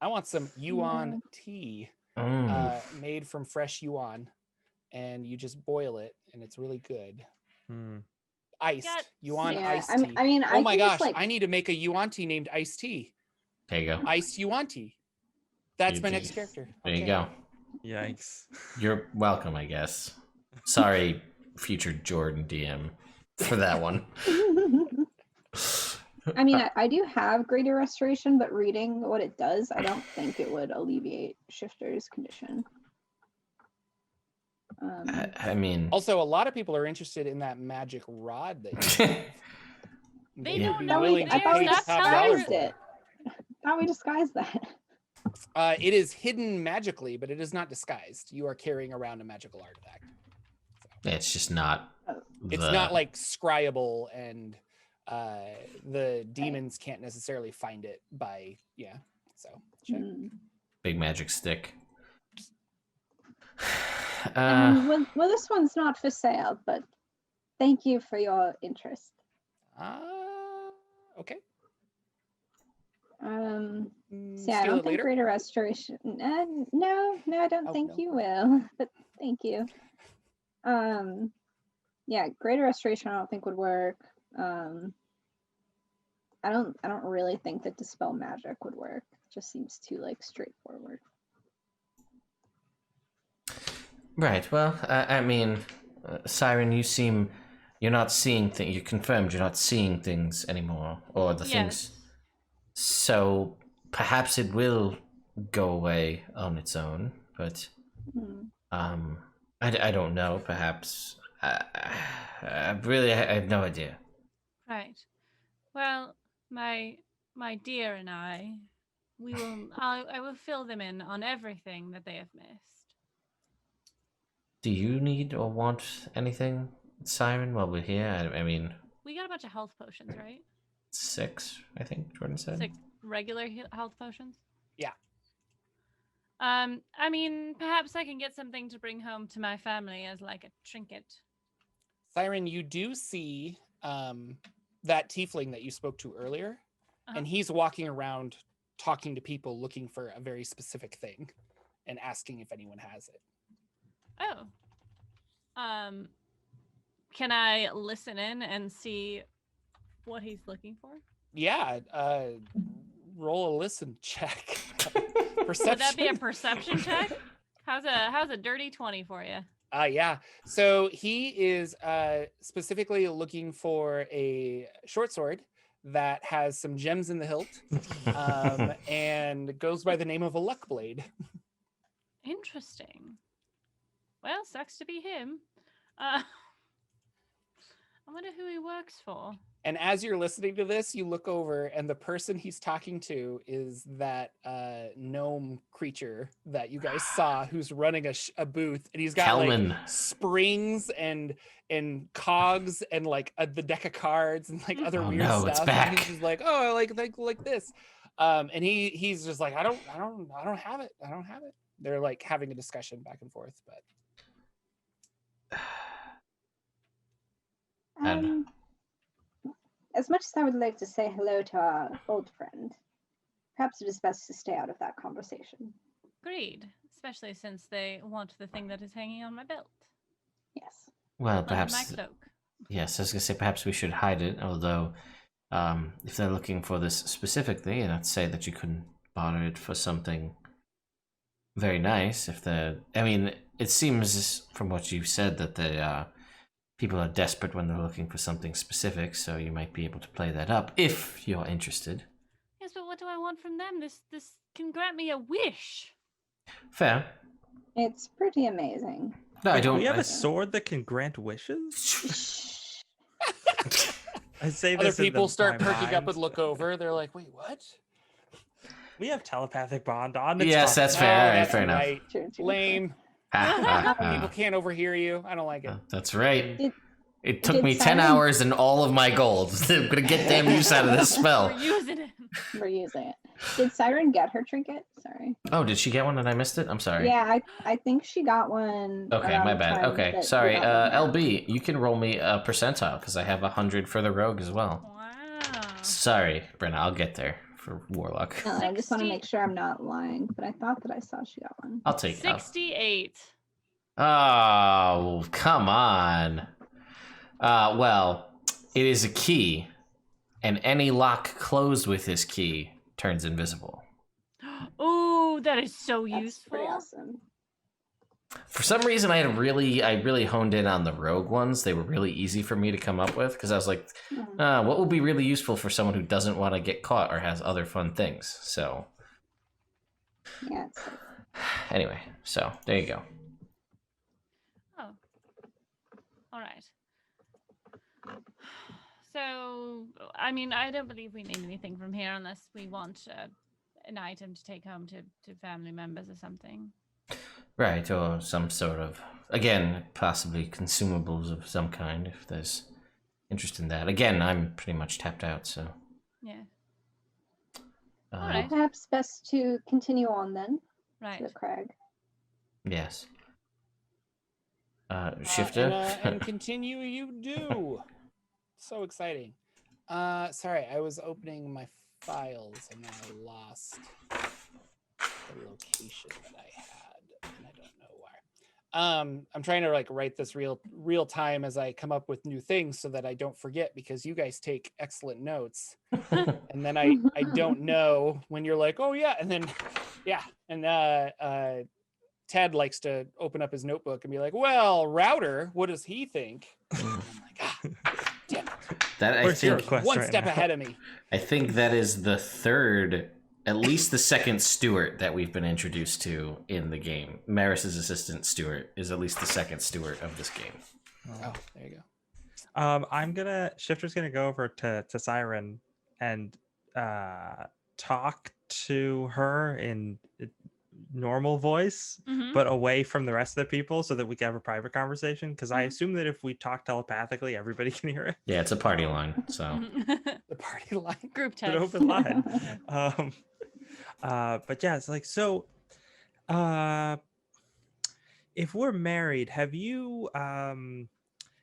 I want some yuan tea made from fresh yuan. and you just boil it, and it's really good. Hmm. Iced. Got- Yuan Yeah, iced I tea. mean- I mean, oh I my can just, gosh, like- I need to make a Yuan tea named iced tea. There you go. Iced Yuan tea. That's my You- next character. There you Okay. go. Yikes. You're welcome, I guess. Sorry, future Jordan DM, for that one. I mean, I do have greater restoration, but reading what it does, I don't think it would alleviate Shifter's condition. I mean, Also, a lot of people are interested in that magic rod that you have. They would don't be know willing it to I thought pay we Stop top telling dollar disguised for it. I thought we disguised that. It is hidden magically, but it is not disguised. You are carrying around a magical artifact. it's just not. It's not like scryable, and the demons can't necessarily find it by So check. Mm. big magic stick. I mean, well, this one's not for sale, but thank you for your interest. Okay. So yeah, I Steal don't it think later. greater restoration. No, I don't Oh, think no. you will. But thank you. Yeah, greater restoration I don't think would work. I don't really think that dispel magic would work. It just seems too like straightforward. Right. Well, I mean, Siren, you're not seeing things. You confirmed you're not seeing things anymore, or the things. Yes. So perhaps it will go away on its own, but Hmm. I don't know. Perhaps I have no idea. Right. Well, my dear and I will fill them in on everything that they have missed. Do you need or want anything, Siren, while we're here? I mean, We got a bunch of health potions, right? 6, I think Jordan said. 6 regular health potions. Yeah. I mean, perhaps I can get something to bring home to my family as like a trinket. Siren, you do see that tiefling that you spoke to earlier, and he's walking around talking to people looking for a very specific thing and asking if anyone has it. Oh. Can I listen in and see what he's looking for? Yeah, roll a listen check. Perception. Would that be a perception check? How's a dirty 20 for you? Yeah. So he is specifically looking for a short sword that has some gems in the hilt, and goes by the name of a luck blade. Interesting. Well, sucks to be him. I wonder who he works for. And as you're listening to this, you look over, and the person he's talking to is that gnome creature that you guys saw, who's running a booth, and he's got Kalman. like springs and cogs and like the deck of cards and like other Oh, weird no, stuff. it's And back. he's just like, oh, I like this, and he's just like, I don't have it. I don't have it. They're like having a discussion back and forth, but. As much as I would like to say hello to our old friend, perhaps it is best to stay out of that conversation. Agreed. Especially since they want the thing that is hanging on my belt. Yes. Well, Under perhaps. my cloak. Yes, I was gonna say perhaps we should hide it. Although, if they're looking for this specifically, and I'd say that you couldn't barter it for something very nice. I mean, it seems from what you've said that the people are desperate when they're looking for something specific. So you might be able to play that up if you're interested. Yes, but what do I want from them? This can grant me a wish. Fair. It's pretty amazing. No, I don't. We have I- a sword that can grant wishes. I say Other this in people the- start my perking up mind. and look over. They're like, "Wait, what?" We have telepathic bond on. It's Yes, fine. that's fair. Oh, All right, that's fair enough. right. True. Lame. Ha, ha, ha. People can't overhear you. I don't like it. That's right. Did- It took did me 10 Siren- hours and all of my gold. I'm gonna get damn use out of this spell. We're using it. We're using it. Did Siren get her trinket? Sorry. Oh, did she get one and I missed it? I'm sorry. Yeah, I think she got one. Okay, around my the bad. time Okay, that sorry. we got one. LB, you can roll me a percentile because I have 100 for the rogue as well. Wow. Sorry, Brenna, I'll get there for warlock. No, I just want to 60 make sure I'm not lying, but I thought that I saw she got one. I'll take 68. Oh, come on. Well, it is a key, and any lock closed with this key turns invisible. Oh, that is so That's useful. pretty awesome. For some reason, I really honed in on the rogue ones. They were really easy for me to come up with because I was like, what would be really useful for someone who doesn't want to get caught or has other fun things? So, Yeah. anyway, so there you go. Oh. All right. So, I mean, I don't believe we need anything from here unless we want an item to take home to family members or something. Right, or some sort of, again, possibly consumables of some kind, if there's interest in that. Again, I'm pretty much tapped out, so. Yeah. All right. Perhaps best to continue on then. Right. To the crag. Yes. Shifter? And continue you do. So exciting. Sorry, I was opening my files and then I lost the location that I had, and I don't know why. I'm trying to like write this real time as I come up with new things so that I don't forget, because you guys take excellent notes. And then I don't know when you're like, oh yeah, and then yeah, and Ted likes to open up his notebook and be like, well, Router, what does he think? And I'm like, damn it. That I Where's your think request One right step now? ahead of me. I think that is the third, at least the second Stewart that we've been introduced to in the game. Maris's assistant Stewart is at least the second Stewart of this game. Oh, there you go. Shifter's gonna go over to Siren and talk to her in normal voice, Mhm. but away from the rest of the people so that we can have a private conversation, because I assume that if we talk telepathically everybody can hear it. Yeah, it's a party line, so. The party line. Group An text. open line. But yeah, it's like, so if we're married, have you and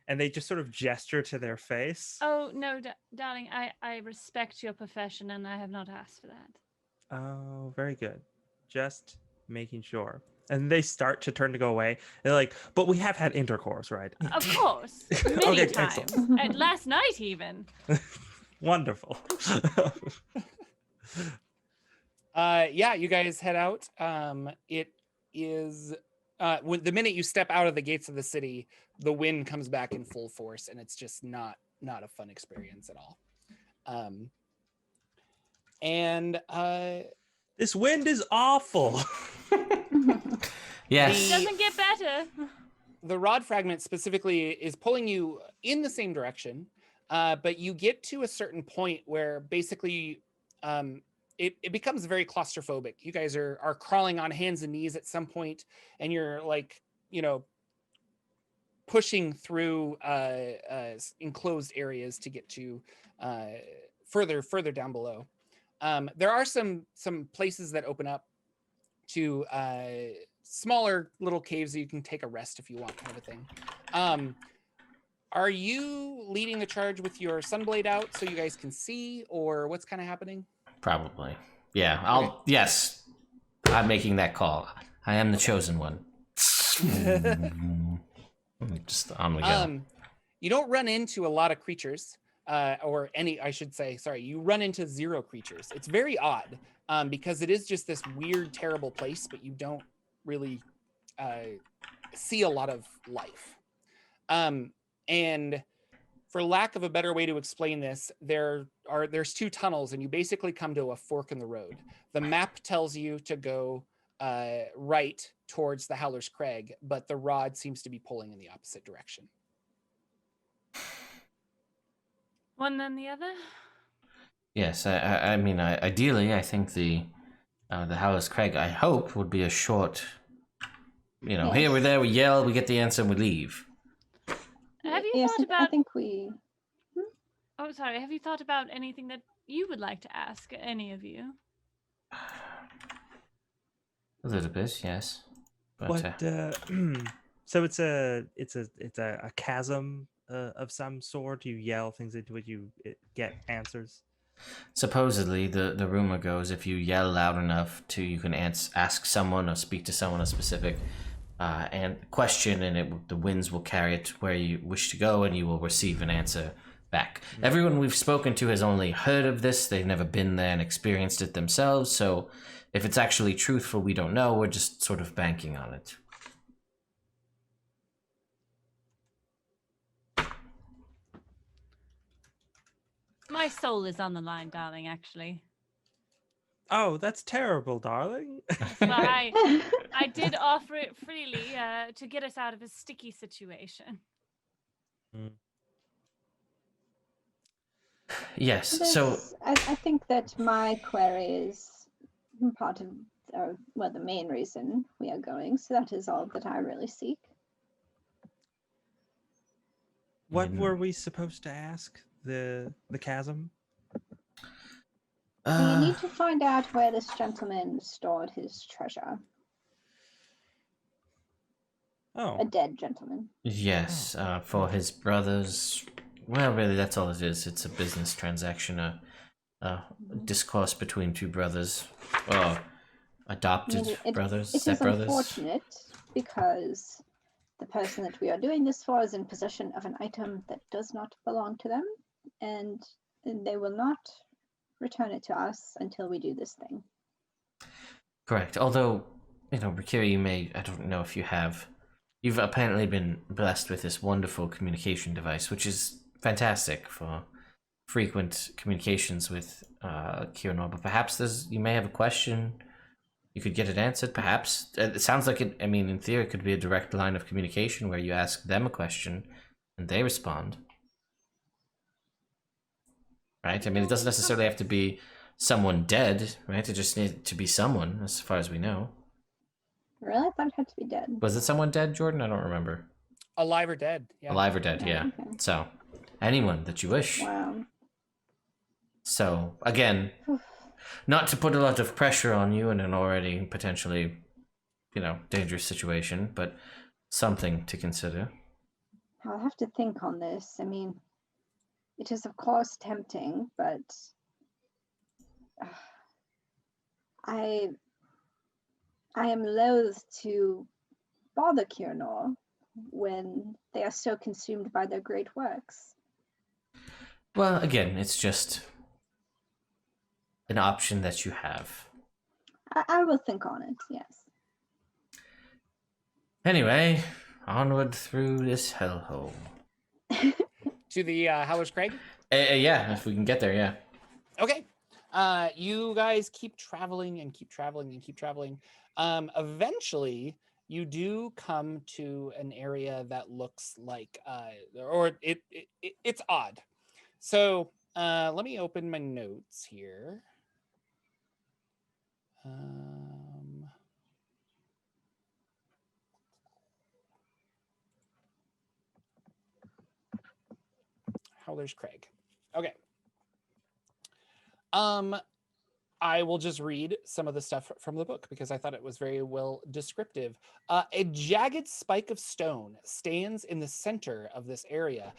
they just sort of gesture to their face. Oh no, darling, I respect your profession and I have not asked for that. Oh, very good. Just making sure. And they start to turn to go away. They're like, but we have had intercourse, right? Of course, many Okay, times, excellent. and last night even. Wonderful. Yeah, you guys head out. It is when the minute you step out of the gates of the city, the wind comes back in full force, and it's just not a fun experience at all. This wind is awful. Yes. It doesn't get better. The rod fragment specifically is pulling you in the same direction, but you get to a certain point where basically it becomes very claustrophobic. You guys are crawling on hands and knees at some point, and you're like, pushing through enclosed areas to get to further down below. There are some places that open up to smaller little caves that you can take a rest if you want, kind of a thing. Are you leading the charge with your sunblade out so you guys can see, or what's kind of happening? Probably. Yeah, yes. I'm making that call. I am the chosen one. Just on we go. You don't run into a lot of creatures, or any, I should say, sorry, you run into 0 creatures. It's very odd, because it is just this weird, terrible place, but you don't really see a lot of life. And for lack of a better way to explain this, there's 2 tunnels, and you basically come to a fork in the road. The map tells you to go right towards the Howler's Craig, but the rod seems to be pulling in the opposite direction. One then the other? Yes, I mean, ideally, I think the Howler's Craig, I hope, would be a short, Yes. here, we're there, we yell, we get the answer, and we leave. Have you Yes, thought about... I think we... Oh, sorry. Have you thought about anything that you would like to ask any of you? A little bit, yes. But, What? So it's a chasm of some sort. You yell things into it. You get answers. supposedly, the rumor goes, if you yell loud enough you can ask someone or speak to someone a specific and question, and the winds will carry it where you wish to go, and you will receive an answer back. Everyone we've spoken to has only heard of this. They've never been there and experienced it themselves, so if it's actually truthful, we don't know. We're just sort of banking on it. My soul is on the line, darling, actually. Oh, that's terrible, darling. Well, I did offer it freely to get us out of a sticky situation. Yes, so... I think that my query is part of, the main reason we are going, so that is all that I really seek. What were we supposed to ask the chasm? We need to find out where this gentleman stored his treasure. Oh. A dead gentleman. Yes, for his brothers. Well, really, that's all it is. It's a business transaction, a discourse between two brothers. Adopted brothers, stepbrothers. It is unfortunate because the person that we are doing this for is in possession of an item that does not belong to them, and they will not return it to us until we do this thing. Correct. Although, Rakira, you may, I don't know if you've apparently been blessed with this wonderful communication device, which is fantastic for frequent communications with Kiranor, but perhaps you may have a question. You could get it answered, perhaps. It sounds like it, in theory, it could be a direct line of communication where you ask them a question and they respond. Right? It doesn't necessarily have to be someone dead, right? It just needs to be someone, as far as we know. Really? I thought it had to be dead. Was it someone dead, Jordan? I don't remember. Alive or dead. Yeah. Alive or dead, yeah. Okay. So, anyone that you wish. Wow. So, again, not to put a lot of pressure on you in an already potentially, dangerous situation, but something to consider. I'll have to think on this. It is of course tempting, but I am loath to bother Kiranor when they are so consumed by their great works. Well, again, it's just an option that you have. I will think on it, yes. Anyway, onward through this hellhole. To the Howler's Craig? Yeah, if we can get there, yeah. Okay. You guys keep traveling and keep traveling and keep traveling. Eventually, you do come to an area that looks like, it's odd. So let me open my notes here. Howler's Craig. Okay. I will just read some of the stuff from the book because I thought it was very well descriptive. A jagged spike of stone stands in the center of this area.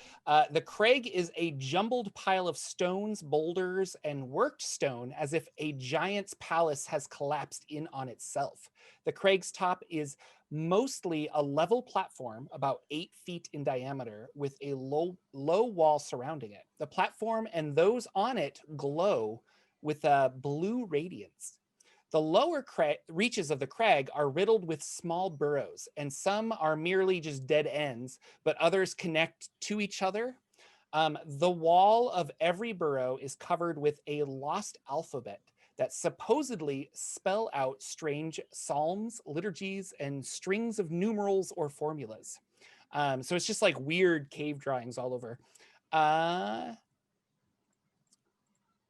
The Craig is a jumbled pile of stones, boulders, and worked stone, as if a giant's palace has collapsed in on itself. The Craig's top is mostly a level platform about 8 feet in diameter with a low wall surrounding it. The platform and those on it glow with a blue radiance. The lower reaches of the crag are riddled with small burrows, and some are merely just dead ends, but others connect to each other. The wall of every burrow is covered with a lost alphabet that supposedly spell out strange psalms, liturgies, and strings of numerals or formulas. So it's just like weird cave drawings all over.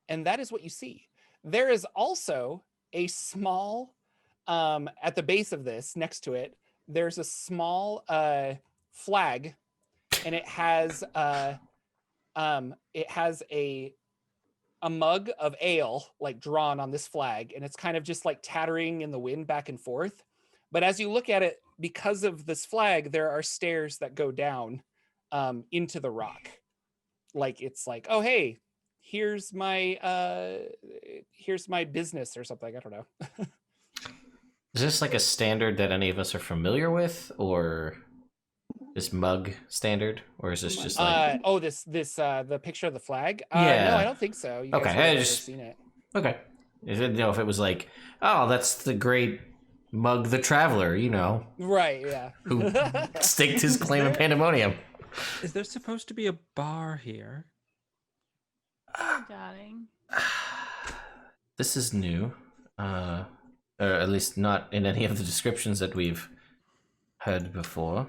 And that is what you see. There is also a small, at the base of this, next to it, there's a small flag, and it has a mug of ale like drawn on this flag, and it's kind of just like tattering in the wind back and forth. But as you look at it, because of this flag, there are stairs that go down into the rock. Like it's like, oh hey, here's my business or something. I don't know. Is this like a standard that any of us are familiar with, or this mug standard, or is this just like? The picture of the flag. Yeah. No, I don't think so. You guys Okay, would have I never just seen it. okay. I didn't know if it was like, oh, that's the great Mug the Traveler, you know, Right? Yeah. who staked his claim in Pandemonium. Is there supposed to be a bar here? Oh, darling. This is new, or at least not in any of the descriptions that we've heard before.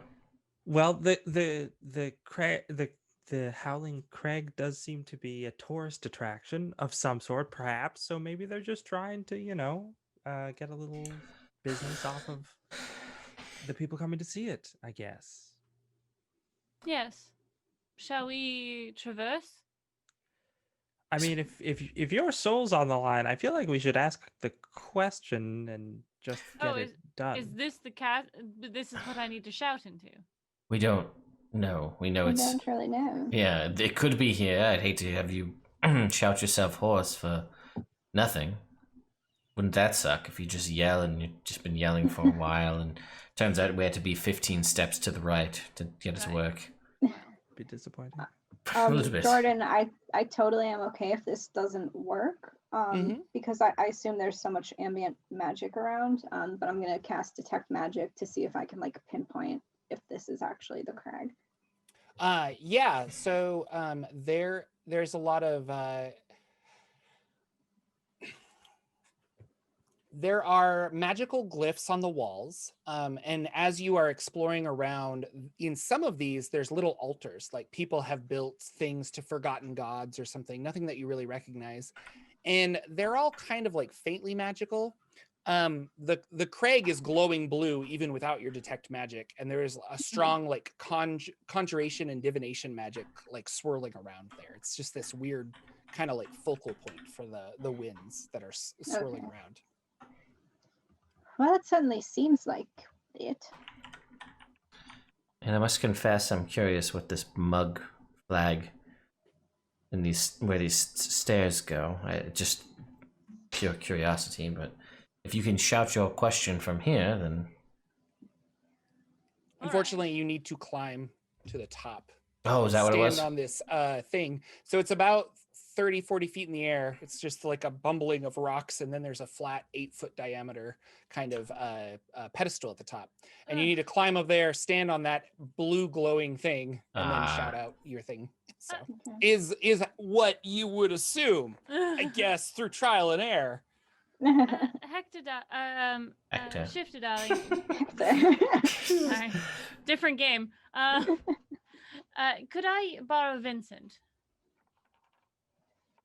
Well, the Howling Craig does seem to be a tourist attraction of some sort, perhaps. So maybe they're just trying to, get a little business off of the people coming to see it, I guess. Yes. Shall we traverse? I mean, if your soul's on the line, I feel like we should ask the question and just get it done. Is this the cat? This is what I need to shout into. We don't know. We know I it's. don't really know. Yeah, it could be here. I'd hate to have you shout yourself hoarse for nothing. Wouldn't that suck if you just yell and you've just been yelling for a while and turns out we had to be 15 steps to the right to get it to work? Be disappointing. A little bit. Jordan, I totally am okay if this doesn't work, because I assume there's so much ambient magic around, but I'm gonna cast Detect Magic to see if I can like pinpoint if this is actually the crag. Yeah. So there's a lot of there are magical glyphs on the walls, and as you are exploring around in some of these, there's little altars, like people have built things to forgotten gods or something, nothing that you really recognize, and they're all kind of like faintly magical. The Craig is glowing blue even without your detect magic, and there is a strong like conjuration and divination magic like swirling around there. It's just this weird kind of like focal point for the winds that are swirling around. Well, it certainly seems like it. And I must confess, I'm curious what this mug flag and where these stairs go. Just pure curiosity, but if you can shout your question from here, then... Unfortunately, you need to climb to the top. Oh, is that what it was? Stand on this thing. So it's about 30, 40 feet in the air. It's just like a bumbling of rocks, and then there's a flat 8-foot diameter kind of pedestal at the top. And you need to climb up there, stand on that blue glowing thing, and then shout out your thing. So is what you would assume, I guess, through trial and error. Hector, shifted darling. Sorry. Different game. Could I borrow Vincent?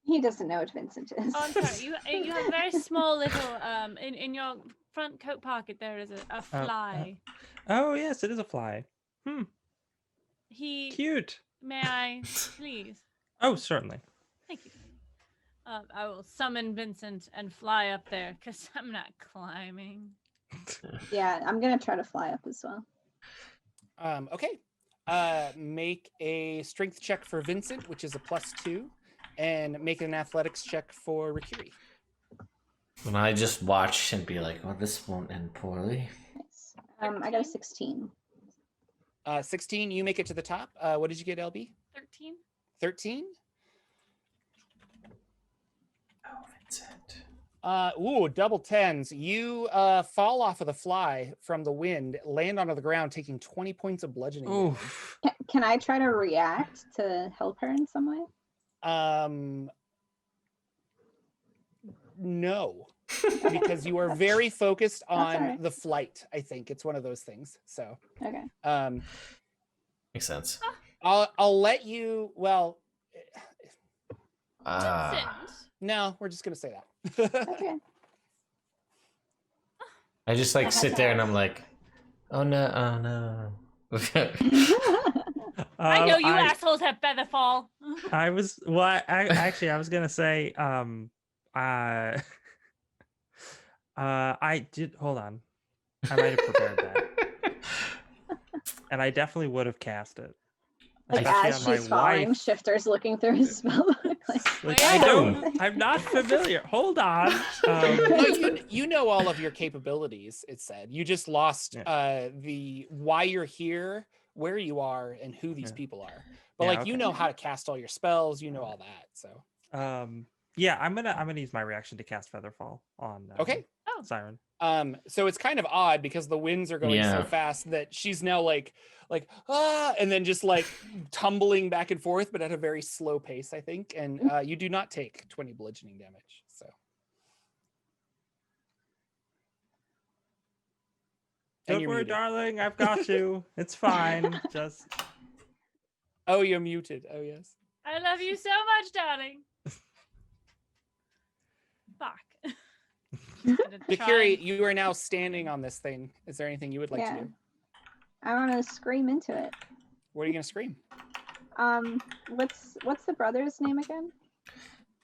He doesn't know what Vincent is. Oh, I'm sorry. You have a very small little in your front coat pocket. There is a fly. Oh yes, it is a fly. Cute. May I please? Oh, certainly. Thank you. I will summon Vincent and fly up there because I'm not climbing. Yeah, I'm gonna try to fly up as well. Okay. Make a strength check for Vincent, which is a +2, and make an athletics check for Rikiri. When I just watch and be like, well, this won't end poorly. Nice. I got a 16. 16, you make it to the top. What did you get, LB? 13. 13? Oh, Vincent. Double 10s. You fall off of the fly from the wind, land onto the ground, taking 20 points of bludgeoning damage. Can I try to react to help her in some way? No, because you are very focused on the flight. I think it's one of those things. So okay. Makes sense. I'll let you. Well, no, we're just gonna say that. Okay. I just like sit there and I'm like, oh no. I know you assholes have featherfall. I was I was gonna say I did hold on. I might have prepared that. And I definitely would have cast it. Like especially as on my she's falling, wife. Shifter's looking through his spell book. Like, Boom. I'm not familiar. Hold on. No, you know all of your capabilities. It said you just lost Yeah. the why you're here, where you are, and who these Yeah. people are. But Yeah, like you okay. know how to cast all your spells. You know all that. So Yeah, I'm gonna use my reaction to cast Featherfall on okay. Siren. So it's kind of odd because the winds are going so Yeah. fast that she's now like and then just like tumbling back and forth, but at a very slow pace, I think. And you do not take 20 bludgeoning damage. So and Don't you're worry, muted. darling. I've got you. It's fine. Just Oh, you're muted. Oh yes. I love you so much, darling. Fuck. Bakiri, you are now standing on this thing. Is there anything you would like to do? I want to scream into it. What are you gonna scream? What's the brother's name again?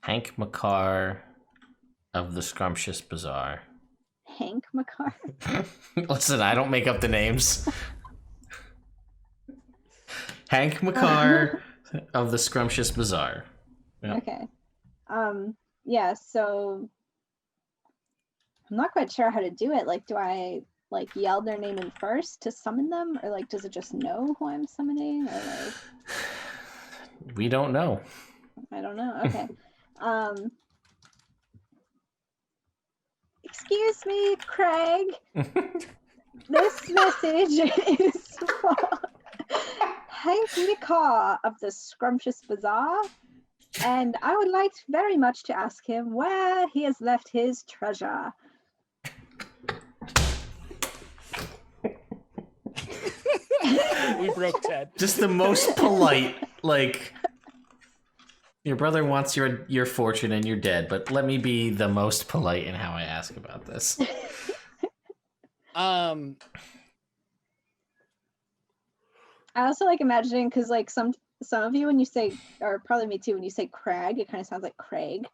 Hank McCarr of the Scrumptious Bazaar. Hank McCarr. Listen, I don't make up the names. Hank McCarr of the Scrumptious Bazaar. Yeah. Okay. Yeah, so I'm not quite sure how to do it. Like, do I like yell their name in first to summon them, or like does it just know who I'm summoning, or like We don't know. I don't know. Okay. Excuse me, Craig. This message is for Hank McCarr of the Scrumptious Bazaar, and I would like very much to ask him where he has left his treasure. We broke Ted. Just the most polite, like, your brother wants your fortune and you're dead, but let me be the most polite in how I ask about this. I also like imagining, because like some of you when you say, or probably me too, when you say Craig, it kind of sounds like Craig.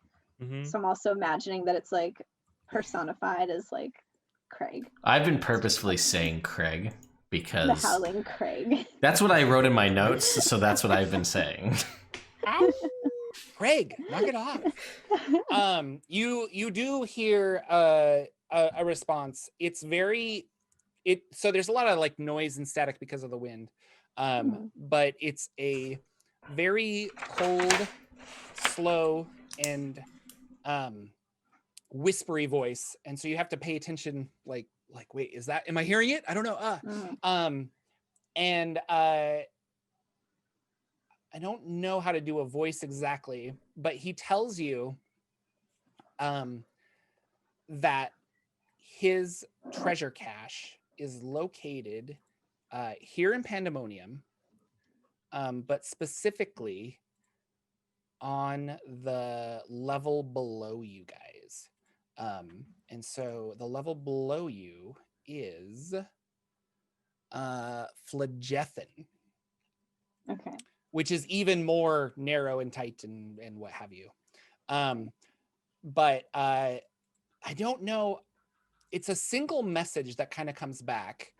Mhm. So I'm also imagining that it's like personified as like Craig, I've been purposefully saying Craig the because Howling Craig. that's what I wrote in my notes, so that's what I've been saying. Craig, knock it off. You do hear a response. It's very so there's a lot of like noise and static because of the wind. But it's a very cold, slow, and whispery voice, and so you have to pay attention. Like wait, is that? Am I hearing it? I don't know. And I don't know how to do a voice exactly, but he tells you that his treasure cache is located here in Pandemonium, but specifically on the level below you guys. And so the level below you is Phlegethon. Okay. Which is even more narrow and tight and what have you. But I don't know. It's a single message that kind of comes back.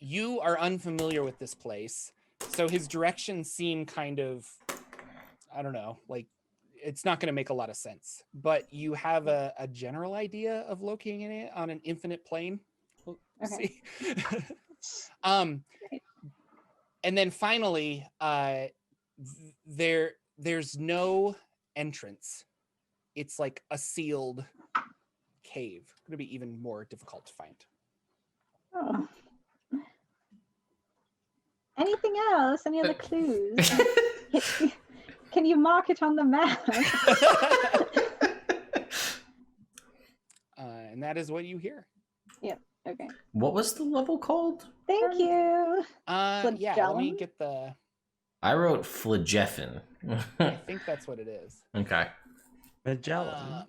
You are unfamiliar with this place, so his directions seem kind of, I don't know, like it's not going to make a lot of sense. But you have a general idea of locating it on an infinite plane. We'll Okay. see. And then finally, there's no entrance. It's like a sealed cave. It's going to be even more difficult to find. Oh. Anything else? Any other clues? Can you mark it on the map? And that is what you hear. Yep. Okay. What was the level called? Thank you. Yeah, let me Flagellum? get the... I wrote Phlegethon. I think that's what it is. Okay. Magellan.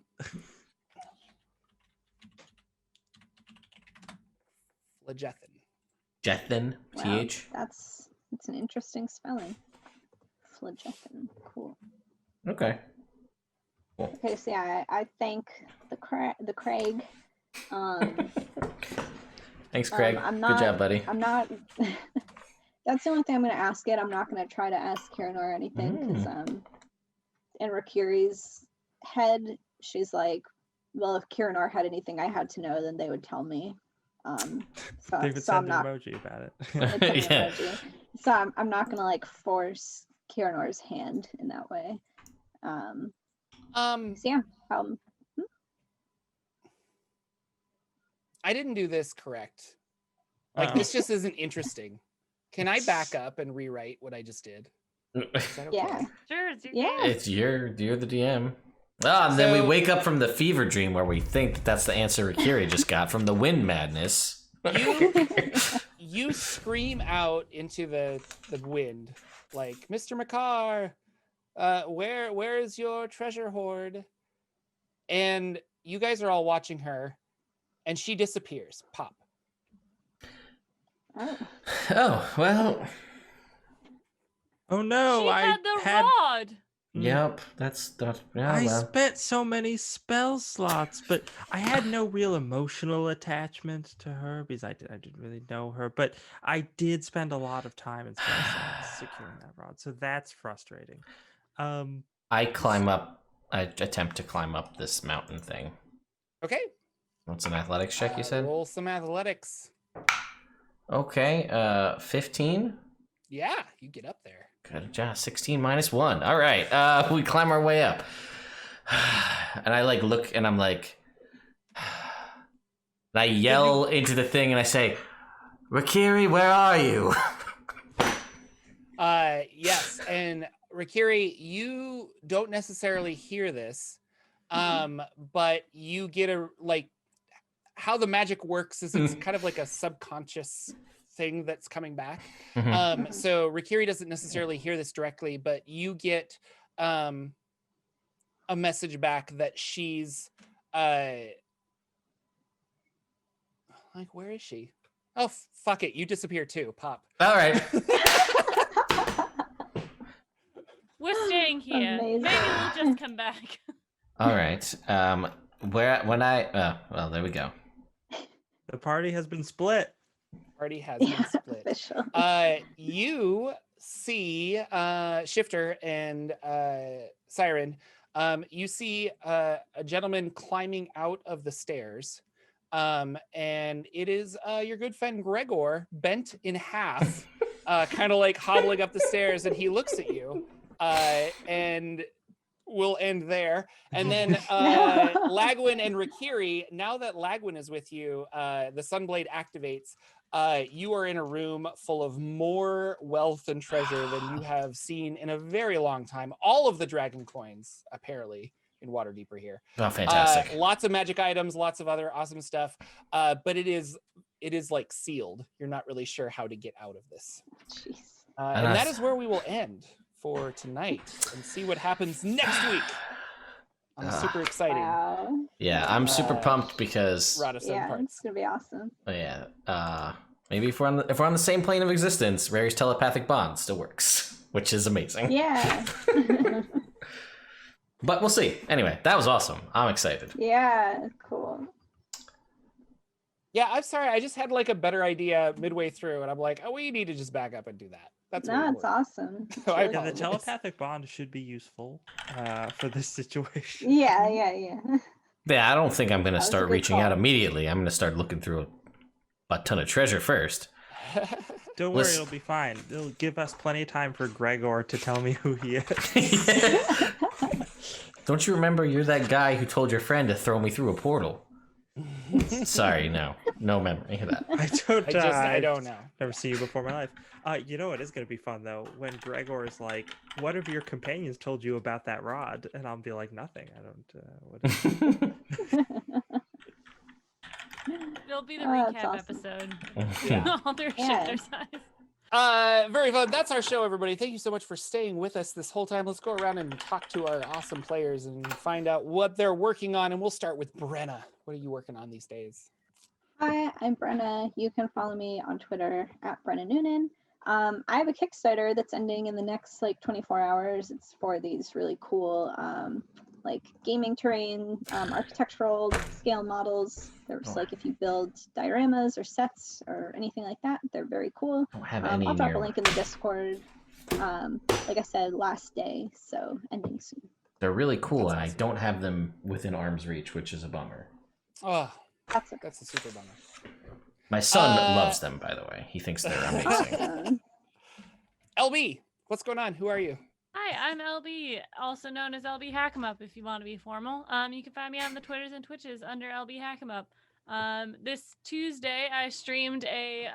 Phlegethon. Jethon, Wow, TH. that's an interesting spelling. Phlegethon. Cool. Okay. Okay, so yeah, I thank the Craig. Thanks, Craig. I'm Good not- job, buddy. I'm not That's the only thing I'm going to ask it. I'm not going to try to ask Kieran or anything because in Rakiri's head, she's like, well, if Kieran had anything I had to know, then they would tell me. They would send an emoji about it. Emoji. So I'm not going to like force Kieran's hand in that way. So yeah. I didn't do this correct. Like this just isn't interesting. Can I back up and rewrite what I just did? Is that okay? Yeah. Sure, it's you're the DM. And then we wake up from the fever dream where we think that's the answer Rikiri just got from the wind madness. You scream out into the wind like, Mr. Makar, where is your treasure hoard? And you guys are all watching her, and she disappears. Pop. Oh, well. Oh no, she had the rod. Yep, that's I spent so many spell slots, but I had no real emotional attachment to her because I didn't really know her. But I did spend a lot of time in spell slots securing that rod, so that's frustrating. I climb up. I attempt to climb up this mountain thing. Okay. What's an athletics check? You said. Roll some athletics. Okay. 15. Yeah, you get up there. Good job. 16 minus 1. All right. We climb our way up. And I like look and I'm like, and I yell into the thing and I say, Rikiri, where are you? Yes. And Rikiri, you don't necessarily hear this, but you get how the magic works is it's kind of like a subconscious thing that's coming back. So Rikiri doesn't necessarily hear this directly, but you get a message back that she's like, where is she? Oh, fuck it. You disappear too. Pop. All right. We're staying here. Amazing. Maybe we'll just come back. All right. Well, there we go. The party has been split. Party has been split. You see Shifter and Siren. You see a gentleman climbing out of the stairs. And it is your good friend Gregor, bent in half, kind of like hobbling up the stairs, and he looks at you. And we'll end there. And then Lagwin and Rikiri, now that Lagwin is with you, the Sunblade activates. You are in a room full of more wealth and treasure than you have seen in a very long time. All of the dragon coins, apparently, in Waterdeep are here. Oh, fantastic. Lots of magic items, lots of other awesome stuff. But it is like sealed. You're not really sure how to get out of this. Jeez. And that is where we will end for tonight and see what happens next week. I'm super exciting. Wow. Yeah, I'm super pumped because It's gonna be awesome. Maybe if we're on the same plane of existence, Rary's telepathic bond still works, which is amazing. Yeah. But we'll see. Anyway, that was awesome. I'm excited. Yeah, cool. Yeah, I'm sorry. I just had like a better idea midway through, and I'm like, oh, we need to just back up and do that. That's it's awesome. So Yeah, the telepathic bond should be useful for this situation. Yeah. Yeah, I don't think I'm going to start reaching out immediately. I'm going to start looking through a ton of treasure first. Don't worry, it'll be fine. It'll give us plenty of time for Gregor to tell me who he is. Don't you remember you're that guy who told your friend to throw me through a portal? Sorry, no memory of that. I don't know. Never seen you before in my life. You know what is going to be fun though? When Gregor is like, "What have your companions told you about that rod?" And I'll be like, "Nothing. I don't." It'll be the recap awesome. episode. Yeah. All their shifter size. Very fun. That's our show, everybody. Thank you so much for staying with us this whole time. Let's go around and talk to our awesome players and find out what they're working on. And we'll start with Brenna. What are you working on these days? Hi, I'm Brenna. You can follow me on Twitter at Brenna Noonan. I have a Kickstarter that's ending in the next 24 hours. It's for these really cool like gaming terrain, architectural scale models. There's like if you build dioramas or sets or anything like that, they're very cool. I don't have any I'll drop near. a link in the Discord. Like I said, last day, so ending soon. They're really cool, That's and awesome. I don't have them within arm's reach, which is a bummer. Oh, That's okay. that's a super bummer. My son loves them, by the way. He thinks they're amazing. Awesome. LB, what's going on? Who are you? Hi, I'm LB, also known as LB Hackemup if you want to be formal. You can find me on the Twitters and Twitches under LB Hackemup. This Tuesday, I streamed a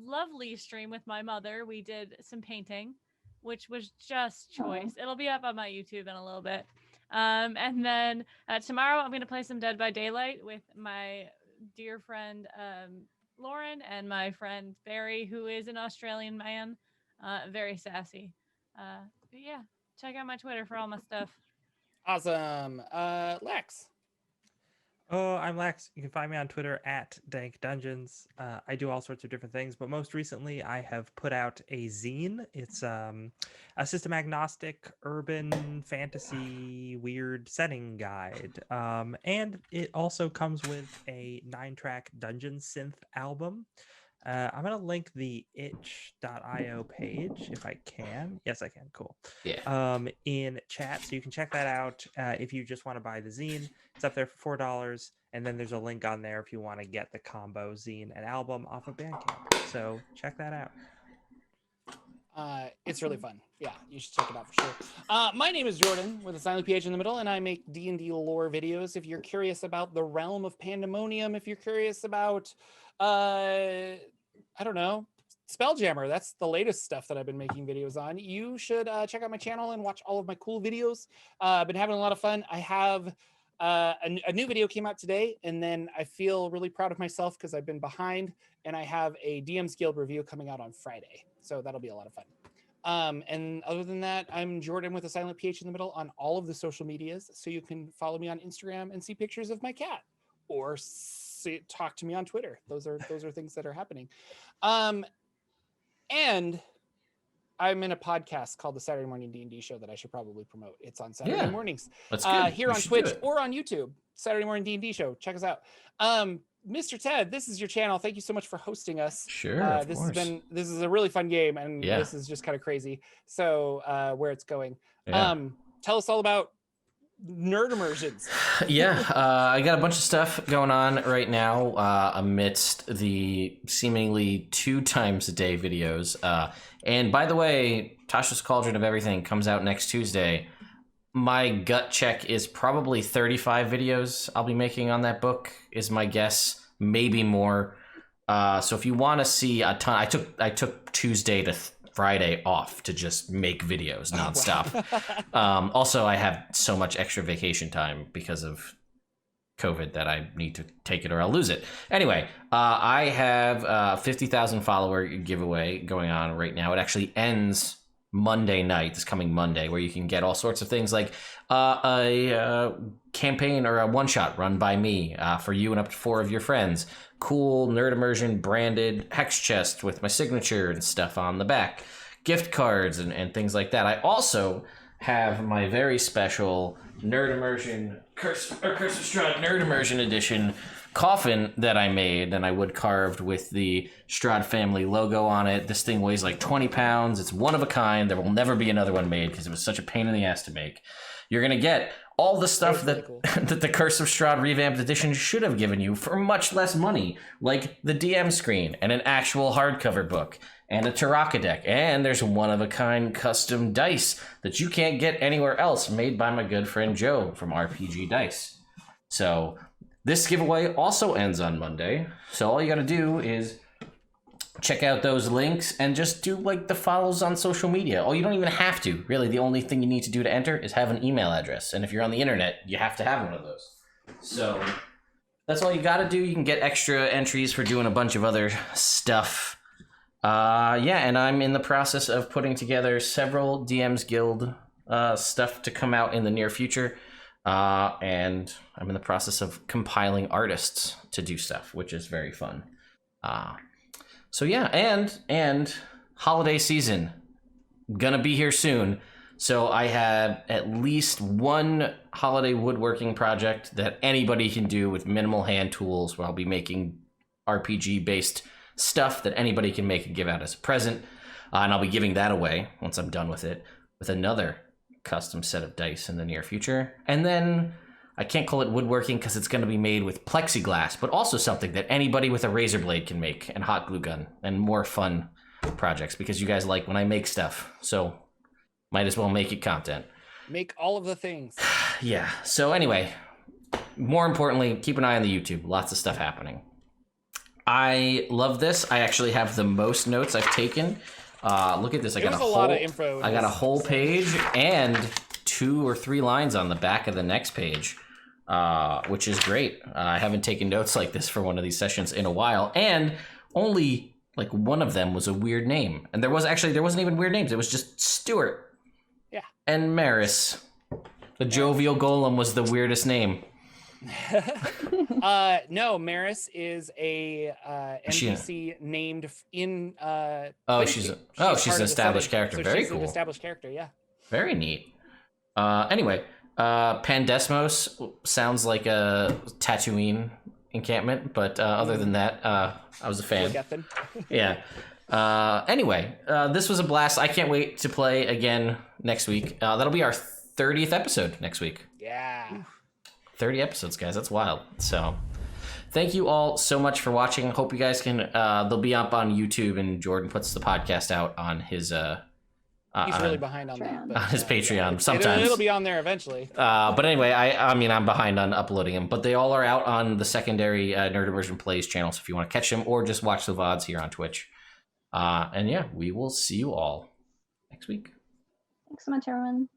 lovely stream with my mother. We did some painting, which was just choice. It'll be up on my YouTube in a little bit. And then tomorrow, I'm going to play some Dead by Daylight with my dear friend Lauren and my friend Barry, who is an Australian man, very sassy. But yeah, check out my Twitter for all my stuff. Awesome. Lex. Oh, I'm Lex. You can find me on Twitter at Dank Dungeons. I do all sorts of different things, but most recently I have put out a zine. It's a system agnostic, urban fantasy, weird setting guide. And it also comes with a 9-track dungeon synth album. I'm going to link the itch.io page if I can. Yes, I can. Cool. Yeah. In chat. So you can check that out if you just want to buy the zine. It's up there for $4. And then there's a link on there if you want to get the combo zine and album off of Bandcamp. So check that out. It's really fun. Yeah, you should check it out for sure. My name is Jordan with a silent PH in the middle, and I make D&D lore videos. If you're curious about the realm of Pandemonium, if you're curious about, I don't know, Spelljammer, that's the latest stuff that I've been making videos on. You should check out my channel and watch all of my cool videos. I've been having a lot of fun. I have a new video came out today, and then I feel really proud of myself because I've been behind, and I have a DM's Guild review coming out on Friday. So that'll be a lot of fun. And other than that, I'm Jordan with a silent PH in the middle on all of the social medias. So you can follow me on Instagram and see pictures of my cat, or talk to me on Twitter. Those are things that are happening. And I'm in a podcast called the Saturday Morning D&D Show that I should probably promote. It's on Saturday mornings. That's good. Here We on should Twitch do it. or on YouTube. Saturday Morning D&D Show. Check us out. Mr. Ted, this is your channel. Thank you so much for hosting us. Sure, of this course. this is a really fun game, and Yeah. this is just kind of crazy. So where it's going. Yeah. Tell us all about Nerd Immersions. Yeah, I got a bunch of stuff going on right now amidst the seemingly 2 times a day videos. And by the way, Tasha's Cauldron of Everything comes out next Tuesday. My gut check is probably 35 videos I'll be making on that book, is my guess, maybe more. So if you want to see a ton, I took Tuesday to Friday off to just make videos nonstop. Wow. Also, I have so much extra vacation time because of COVID that I need to take it or I'll lose it. Anyway, I have a 50,000 follower giveaway going on right now. It actually ends Monday night, this coming Monday, where you can get all sorts of things like a campaign or a one-shot run by me for you and up to 4 of your friends. Cool Nerd Immersion branded hex chest with my signature and stuff on the back. Gift cards and things like that. I also have my very special Nerd Immersion, Curse of Strahd Nerd Immersion edition coffin that I made, and I wood carved with the Strahd family logo on it. This thing weighs like 20 pounds. It's one of a kind. There will never be another one made because it was such a pain in the ass to make. You're going to get all the stuff that, cool. that the Curse of Strahd revamped edition should have given you for much less money, like the DM screen and an actual hardcover book and a Taraka deck. And there's one-of-a-kind custom dice that you can't get anywhere else, made by my good friend Joe from RPG Dice. So this giveaway also ends on Monday. So all you got to do is check out those links and just do like the follows on social media. Oh, you don't even have to. Really, the only thing you need to do to enter is have an email address. And if you're on the internet, you have to have one of those. So that's all you got to do. You can get extra entries for doing a bunch of other stuff. Yeah, and I'm in the process of putting together several DM's Guild stuff to come out in the near future. And I'm in the process of compiling artists to do stuff, which is very fun. So yeah, and holiday season gonna be here soon. So I had at least one holiday woodworking project that anybody can do with minimal hand tools, where I'll be making RPG-based stuff that anybody can make and give out as a present. And I'll be giving that away once I'm done with it, with another custom set of dice in the near future. And then I can't call it woodworking because it's going to be made with plexiglass, but also something that anybody with a razor blade can make, and hot glue gun, and more fun projects, because you guys like when I make stuff. So might as well make it content. Make all of the things. Yeah. So anyway, more importantly, keep an eye on the YouTube. Lots of stuff happening. I love this. I actually have the most notes I've taken. Look at this. I got a lot of info. I got a whole page and 2 or 3 lines on the back of the next page, which is great. I haven't taken notes like this for one of these sessions in a while, and only like one of them was a weird name. And there wasn't even weird names. It was just Stuart. Yeah. And Maris. The jovial golem was the weirdest name. No, Maris is a NPC named in she's an established character. So Very she's cool. An established character, yeah. Very neat. Anyway, Pandesmos sounds like a Tatooine encampment, but other than that, I was a fan. Yeah. Anyway, this was a blast. I can't wait to play again next week. That'll be our 30th episode next week. Yeah. 30 episodes, guys. That's wild. So thank you all so much for watching. Hope you guys can, they'll be up on YouTube, and Jordan puts the podcast out on his, he's really behind on that. But, on his Patreon. Sometimes it'll be on there eventually. But anyway, I mean, I'm behind on uploading them, but they all are out on the secondary Nerd Immersion Plays channel. So if you want to catch them, or just watch the VODs here on Twitch. And yeah, we will see you all next week. Thanks so much, everyone.